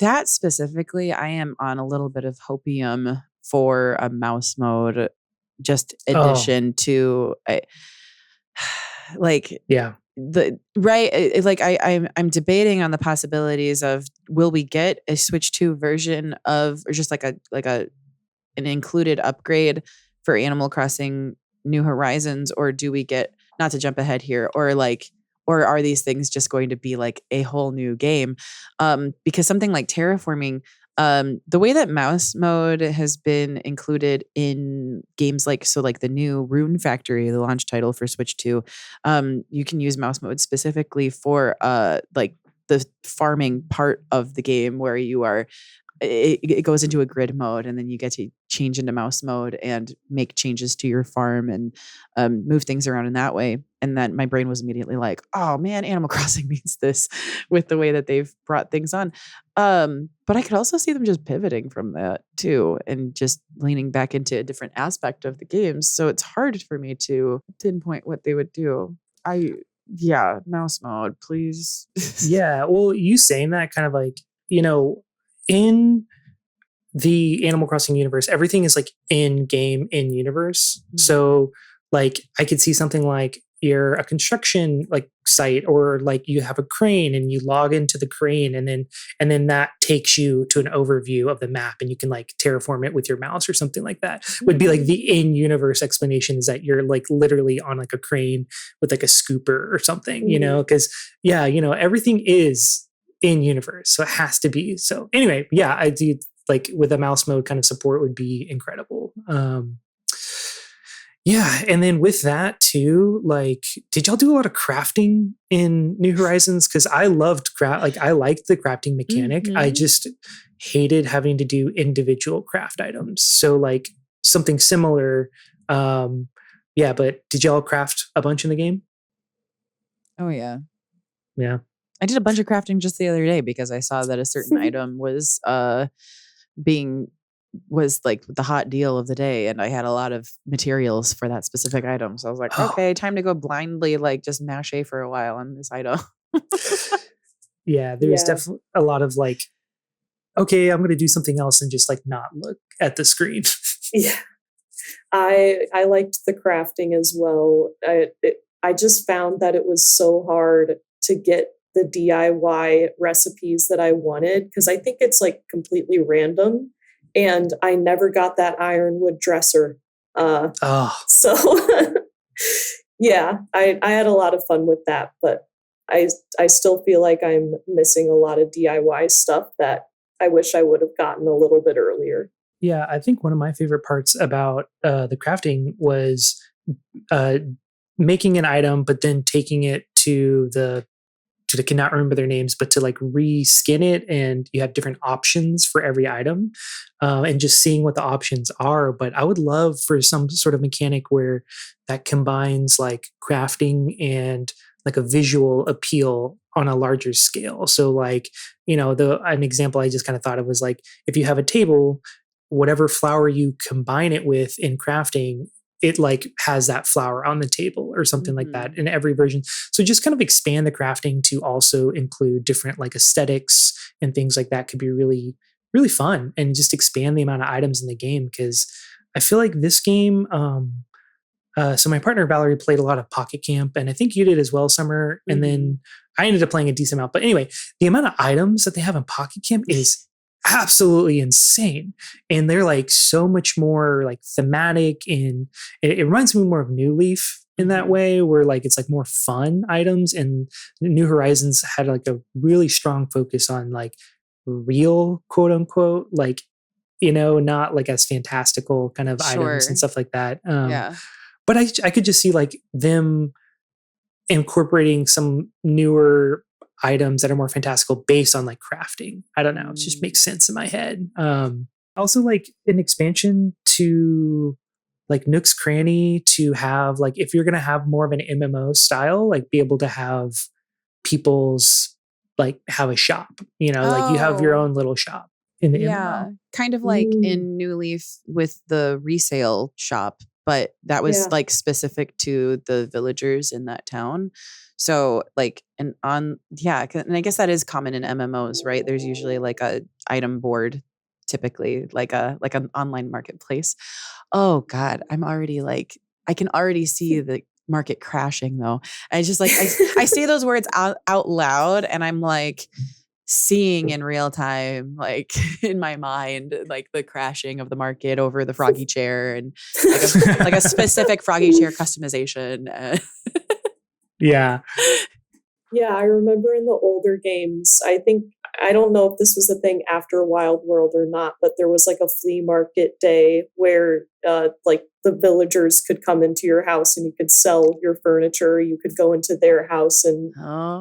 that specifically, I am on a little bit of hopium for a mouse mode, just addition to like the right. Like I'm debating on the possibilities of will we get a Switch 2 version of or just like an included upgrade for Animal Crossing New Horizons, or do we get, not to jump ahead here, or are these things just going to be like a whole new game? Because something like terraforming, the way that mouse mode has been included in games like the new Rune Factory, the launch title for Switch 2, you can use mouse mode specifically for like the farming part of the game where you are it goes into a grid mode and then you get to change into mouse mode and make changes to your farm and move things around in that way. And then my brain was immediately like, oh man, Animal Crossing needs this with the way that they've brought things on. But I could also see them just pivoting from that too and just leaning back into a different aspect of the games. So it's hard for me to pinpoint what they would do. Mouse mode, please. Yeah. Well, you saying that kind of like, in the Animal Crossing universe, everything is like in game, in universe. Mm-hmm. So like I could see something like you're a construction like site, or like you have a crane and you log into the crane and then that takes you to an overview of the map and you can like terraform it with your mouse or something like that. Mm-hmm. Would be like the in-universe explanation is that you're like literally on like a crane with like a scooper or something, Mm-hmm. because everything is in universe, so it has to be. So anyway, yeah, I do like with a mouse mode kind of support would be incredible. And then with that too, like, did y'all do a lot of crafting in New Horizons? Because I loved I liked the crafting mechanic. Mm-hmm. I just hated having to do individual craft items. So like something similar. But did y'all craft a bunch in the game? Oh yeah. Yeah. I did a bunch of crafting just the other day because I saw that a certain item was like the hot deal of the day, and I had a lot of materials for that specific item. So I was like, okay, time to go blindly like just mash for a while on this item. Yeah, there's definitely a lot of like, okay, I'm going to do something else and just like not look at the screen. Yeah, I liked the crafting as well. I just found that it was so hard to get the DIY recipes that I wanted, because I think it's like completely random, and I never got that ironwood dresser. So yeah, I had a lot of fun with that, but I still feel like I'm missing a lot of DIY stuff that I wish I would have gotten a little bit earlier. Yeah, I think one of my favorite parts about the crafting was making an item, but then taking it to I cannot remember their names, but to like reskin it, and you have different options for every item, and just seeing what the options are. But I would love for some sort of mechanic where that combines like crafting and like a visual appeal on a larger scale. So like, an example I just kind of thought of was like, if you have a table, whatever flower you combine it with in crafting, it like has that flower on the table or something like that in every version. So just kind of expand the crafting to also include different like aesthetics and things like that could be really, really fun, and just expand the amount of items in the game. Cause I feel like this game, so my partner Valerie played a lot of Pocket Camp, and I think you did as well, Summer. Mm-hmm. And then I ended up playing a decent amount, but anyway, the amount of items that they have in Pocket Camp is absolutely insane, and they're like so much more like thematic, and it reminds me more of New Leaf in that way, where like it's like more fun items, and New Horizons had like a really strong focus on like real quote unquote like not like as fantastical kind of items and stuff like that. But I could just see like them incorporating some newer items that are more fantastical based on like crafting. I don't know. It just makes sense in my head. Also like an expansion to like Nook's Cranny to have like, if you're going to have more of an MMO style, like be able to have people's like have a shop, like you have your own little shop in the MMO. Kind of like in New Leaf with the resale shop, but that was like specific to the villagers in that town. So like, and I guess that is common in MMOs, right? There's usually like a item board, typically like an online marketplace. Oh God, I'm already like, I can already see the market crashing though. I just like, I say those words out loud and I'm like seeing in real time, like in my mind, like the crashing of the market over the froggy chair and like a specific froggy chair customization. Yeah, I remember in the older games, I don't know if this was a thing after Wild World or not, but there was like a flea market day where like the villagers could come into your house and you could sell your furniture. You could go into their house and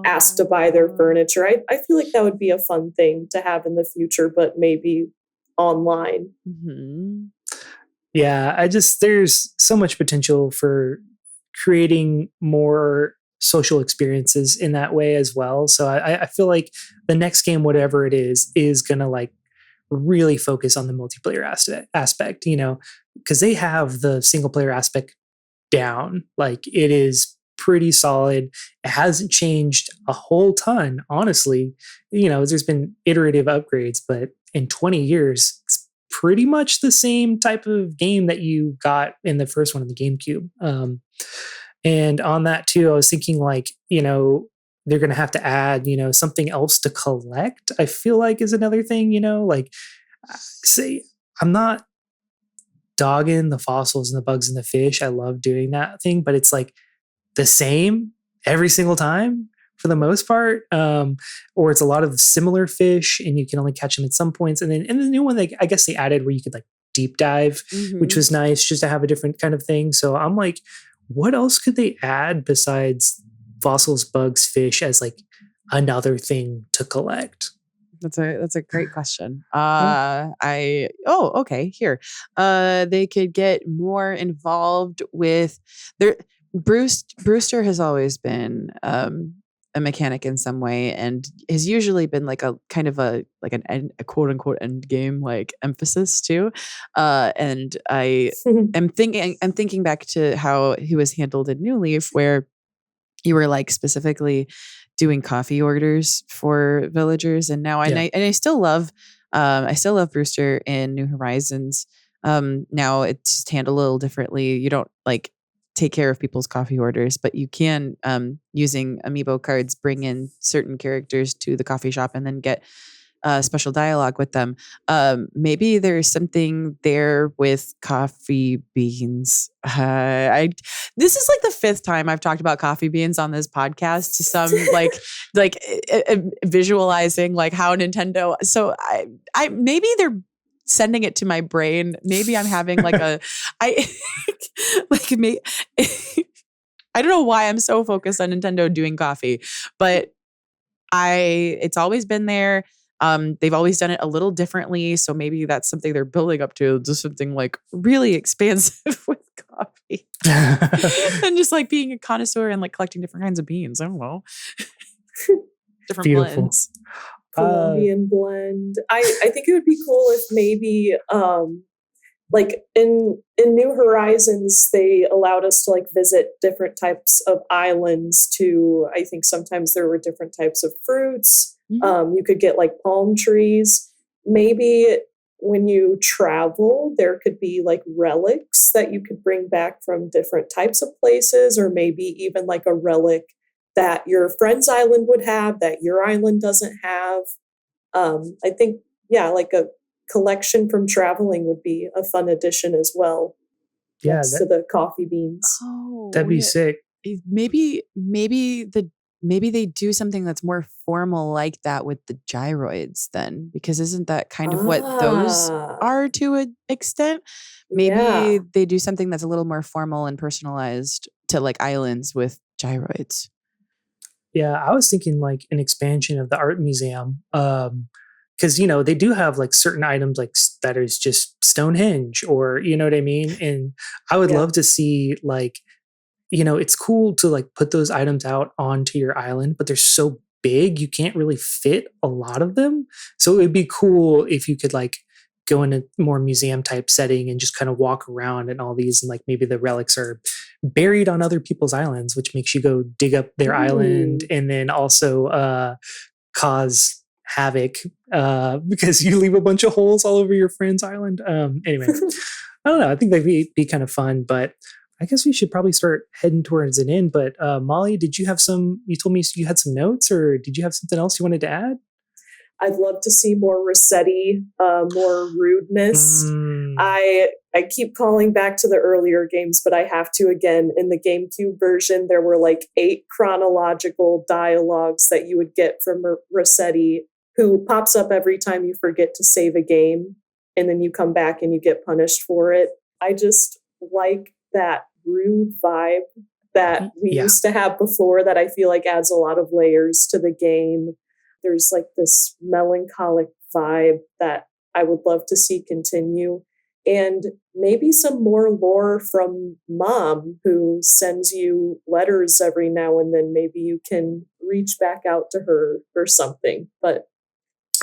ask to buy their furniture. I feel like that would be a fun thing to have in the future, but maybe online. Mm-hmm. Yeah, there's so much potential for creating more social experiences in that way as well. So I feel like the next game, whatever it is gonna like really focus on the multiplayer aspect, because they have the single player aspect down. Like it is pretty solid. It hasn't changed a whole ton, honestly. There's been iterative upgrades, but in 20 years, it's pretty much the same type of game that you got in the first one in the GameCube. And on that too, I was thinking like, they're going to have to add, something else to collect, I feel like is another thing, like say, I'm not dogging the fossils and the bugs and the fish. I love doing that thing, but it's like the same every single time for the most part. Or it's a lot of similar fish and you can only catch them at some points. And then in the new one, I guess they added where you could like deep dive, which was nice just to have a different kind of thing. So I'm like, what else could they add besides fossils, bugs, fish as like another thing to collect? That's a great question. Okay. Here, they could get more involved with their Brewster has always been a mechanic in some way, and has usually been like a kind of a quote unquote end game like emphasis too. And I'm thinking back to how he was handled in New Leaf, where you were like specifically doing coffee orders for villagers, and now I still love Brewster in New Horizons. Now it's handled a little differently. You don't like take care of people's coffee orders, but you can, using amiibo cards, bring in certain characters to the coffee shop and then get special dialogue with them. Maybe there's something there with coffee beans. This is like the 5th time I've talked about coffee beans on this podcast to some visualizing like how Nintendo. So I maybe they're sending it to my brain. Maybe I'm having like I don't know why I'm so focused on Nintendo doing coffee, but it's always been there. They've always done it a little differently. So maybe that's something they're building up to, just something like really expansive with coffee and just like being a connoisseur and like collecting different kinds of beans. I don't know. Different Beautiful. blends. Colombian blend. I think it would be cool if maybe like in New Horizons they allowed us to like visit different types of islands to, I think sometimes there were different types of fruits. You could get like palm trees. Maybe when you travel there could be like relics that you could bring back from different types of places, or maybe even like a relic that your friend's island would have that your island doesn't have. I think, like a collection from traveling would be a fun addition as well. Yeah, to the coffee beans. That'd be sick. Maybe they do something that's more formal like that with the gyroids then, because isn't that kind of what those are to an extent? Maybe they do something that's a little more formal and personalized to like islands with gyroids. Yeah, I was thinking like an expansion of the art museum. Because they do have like certain items like that is just Stonehenge, or you know what I mean. And I would love to see like, it's cool to like put those items out onto your island, but they're so big you can't really fit a lot of them. So it would be cool if you could like go in a more museum type setting and just kind of walk around and all these, and like maybe the relics are buried on other people's islands, which makes you go dig up their island, and then also cause havoc because you leave a bunch of holes all over your friend's island. Anyway, I don't know. I think that'd be kind of fun, but I guess we should probably start heading towards an end. But Molly, did you have you told me you had some notes, or did you have something else you wanted to add? I'd love to see more Rossetti, more rudeness. I keep calling back to the earlier games, but I have to again. In the GameCube version, there were like 8 chronological dialogues that you would get from Rossetti, who pops up every time you forget to save a game, and then you come back and you get punished for it. I just like that rude vibe that we used to have before, that I feel like adds a lot of layers to the game. There's like this melancholic vibe that I would love to see continue. And maybe some more lore from Mom, who sends you letters every now and then. Maybe you can reach back out to her or something. But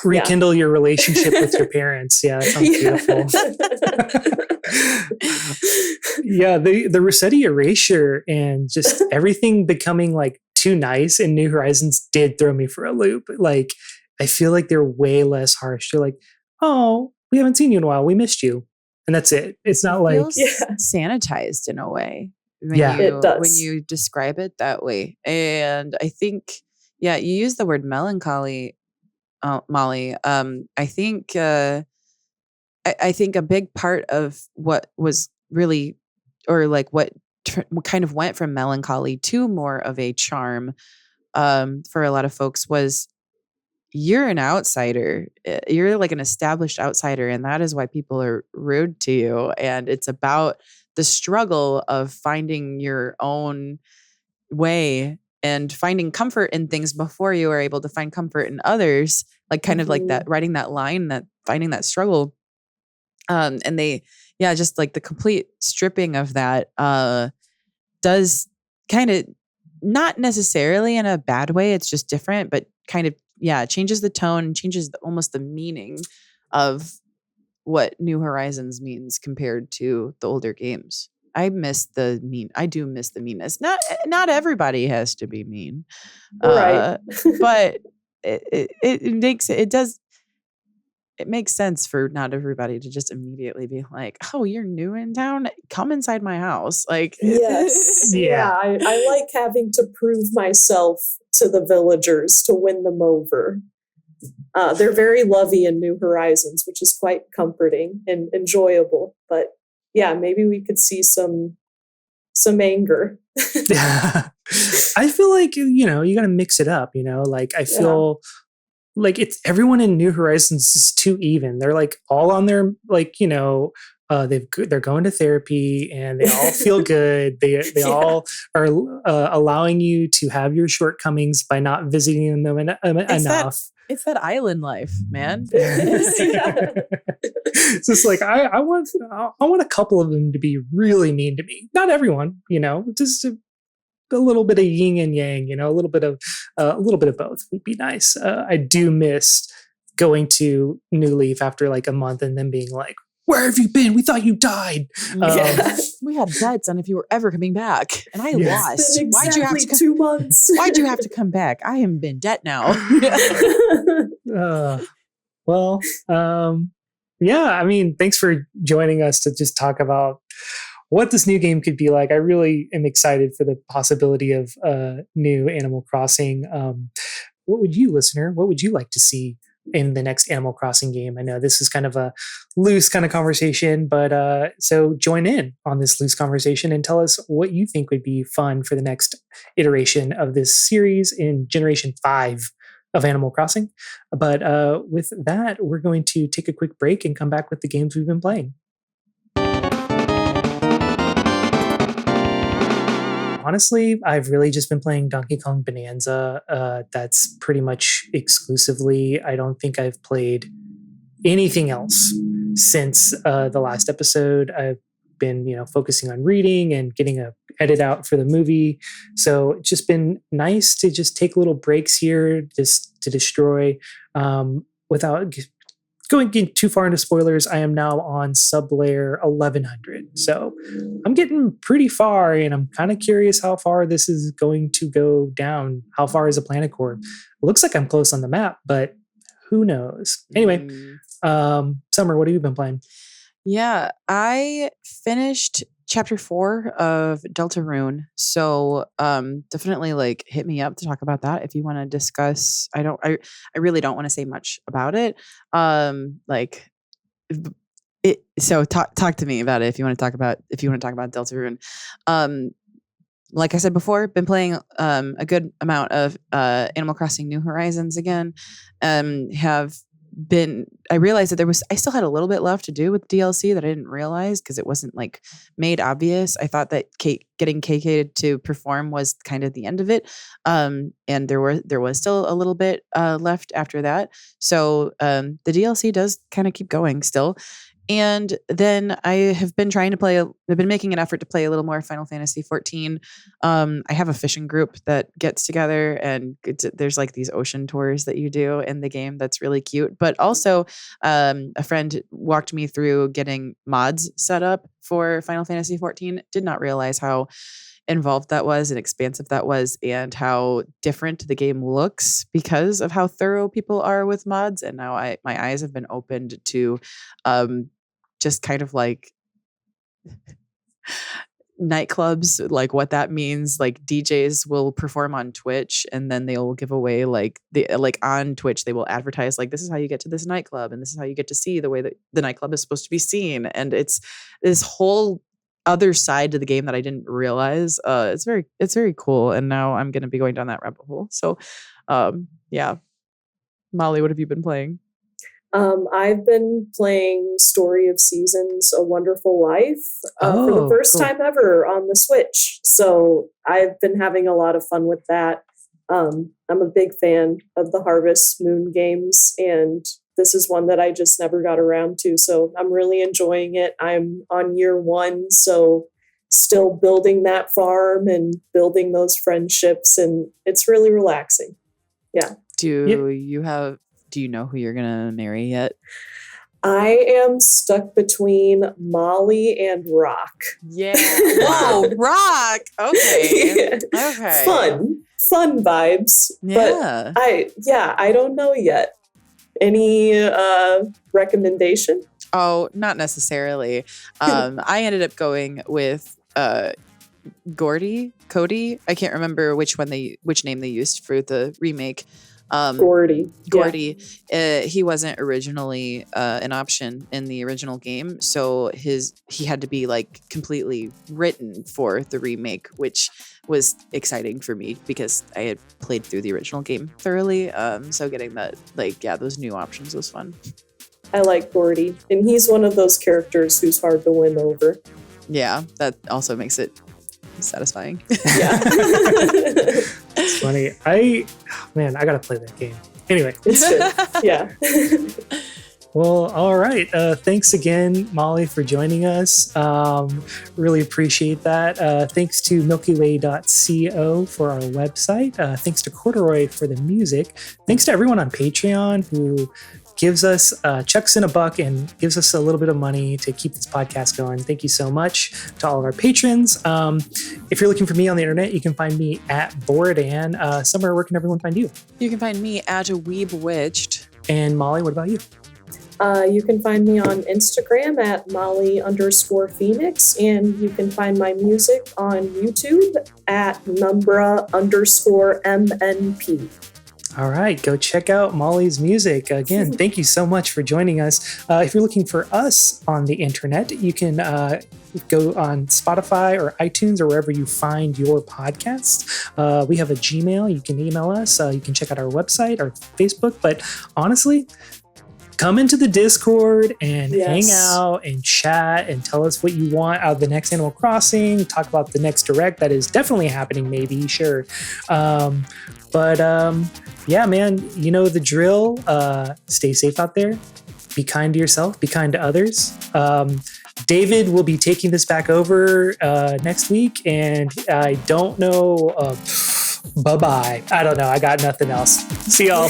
rekindle your relationship with your parents. Yeah, that sounds beautiful. Yeah, the Rossetti erasure and just everything becoming like too nice in New Horizons did throw me for a loop. Like, I feel like they're way less harsh. They're like, oh, we haven't seen you in a while. We missed you. And that's it. It's not like sanitized in a way. It does. When you describe it that way. And I think, you use the word melancholy, Molly. I think a big part of what was really, or like what kind of went from melancholy to more of a charm for a lot of folks was, you're an outsider. You're like an established outsider, and that is why people are rude to you. And it's about the struggle of finding your own way and finding comfort in things before you are able to find comfort in others. Like kind of like that, writing that line, that finding that struggle. And they, just like the complete stripping of that does kind of, not necessarily in a bad way, it's just different, but kind of, it changes the tone and changes almost the meaning of what New Horizons means compared to the older games. I do miss the meanness. Not everybody has to be mean, right? But it makes sense for not everybody to just immediately be like, oh, you're new in town? Come inside my house. Like, yes. I like having to prove myself to the villagers to win them over. They're very lovey in New Horizons, which is quite comforting and enjoyable. But maybe we could see some anger. I feel like, you got to mix it up, like I feel like it's everyone in New Horizons is too even. They're like all on their, like, they're going to therapy and they all feel good. They all are allowing you to have your shortcomings by not visiting them enough. It's that island life, man. It's just like I want a couple of them to be really mean to me. Not everyone, just a little bit of yin and yang, a little bit of both would be nice. I do miss going to New Leaf after like a month and then being like, where have you been? We thought you died. We had bets on if you were ever coming back, and I lost. Exactly why'd you have to 2 months? Why'd you have to come back? I am in debt now. I mean, thanks for joining us to just talk about what this new game could be like. I really am excited for the possibility of new Animal Crossing. What would you, listener, like to see in the next Animal Crossing game? I know this is kind of a loose kind of conversation, but so join in on this loose conversation and tell us what you think would be fun for the next iteration of this series in Generation 5 of Animal Crossing. But with that, we're going to take a quick break and come back with the games we've been playing. All honestly, I've really just been playing Donkey Kong Bonanza. That's pretty much exclusively. I don't think I've played anything else since the last episode. I've been, focusing on reading and getting a edit out for the movie. So it's just been nice to just take little breaks here just to destroy without going too far into spoilers. I am now on sub-layer 1100. So I'm getting pretty far, and I'm kind of curious how far this is going to go down. How far is a planet core? It looks like I'm close on the map, but who knows? Anyway, Summer, what have you been playing? Yeah, I finished chapter 4 of Deltarune. So definitely like hit me up to talk about that if you want to discuss. I really don't want to say much about it. So talk to me about it if you want to talk about Deltarune. Like I said before, been playing a good amount of Animal Crossing New Horizons again. I realized that I still had a little bit left to do with DLC that I didn't realize because it wasn't like made obvious. I thought that getting KK to perform was kind of the end of it. And there was still a little bit left after that. So the DLC does kind of keep going still. And then I have been I've been making an effort to play a little more Final Fantasy 14. I have a fishing group that gets together, and there's like these ocean tours that you do in the game. That's really cute. But also a friend walked me through getting mods set up for Final Fantasy 14. Did not realize how involved that was and expansive that was, and how different the game looks because of how thorough people are with mods. And now my eyes have been opened to just kind of like nightclubs, like what that means. Like DJs will perform on Twitch, and then they'll give away on Twitch they will advertise like, this is how you get to this nightclub, and this is how you get to see the way that the nightclub is supposed to be seen. And it's this whole other side to the game that I didn't realize. It's very cool, and now I'm going to be going down that rabbit hole. So yeah. Molly, what have you been playing? I've been playing Story of Seasons, A Wonderful Life for the first time ever on the Switch. So I've been having a lot of fun with that. I'm a big fan of the Harvest Moon games, and this is one that I just never got around to. So I'm really enjoying it. I'm on year 1, so still building that farm and building those friendships, and it's really relaxing. Yeah. Do you know who you're going to marry yet? I am stuck between Molly and Rock. Yeah. Whoa, Rock. Okay. Yeah. Okay. Fun vibes. Yeah. But I don't know yet. Any recommendation? Oh, not necessarily. I ended up going with Cody. I can't remember which name they used for the remake. Gordy. Yeah. He wasn't originally an option in the original game, so he had to be like completely written for the remake, which was exciting for me because I had played through the original game thoroughly. So getting that, those new options was fun. I like Gordy, and he's one of those characters who's hard to win over. Yeah, that also makes it satisfying. Yeah. It's funny. I gotta play that game. Anyway. It's good. Yeah. Well, all right. Thanks again, Molly, for joining us. Really appreciate that. Thanks to milkyway.co for our website. Thanks to Corduroy for the music. Thanks to everyone on Patreon who gives us chucks in a buck and gives us a little bit of money to keep this podcast going. Thank you so much to all of our patrons. If you're looking for me on the internet, you can find me at Boredan. Summer, where can everyone find you? You can find me at Weebwitched. And Molly, what about you? You can find me on Instagram at Molly_Phoenix, and you can find my music on YouTube at Numbra_MNP. All right, go check out Molly's music. Again, thank you so much for joining us. If you're looking for us on the internet, you can go on Spotify or iTunes or wherever you find your podcasts. We have a Gmail. You can email us. You can check out our website, our Facebook. But honestly, come into the Discord and hang out and chat and tell us what you want out of the next Animal Crossing. Talk about the next Direct that is definitely happening, maybe, sure. Yeah, man, you know the drill. Stay safe out there. Be kind to yourself. Be kind to others. David will be taking this back over next week, and I don't know. Bye-bye. I don't know. I got nothing else. See y'all.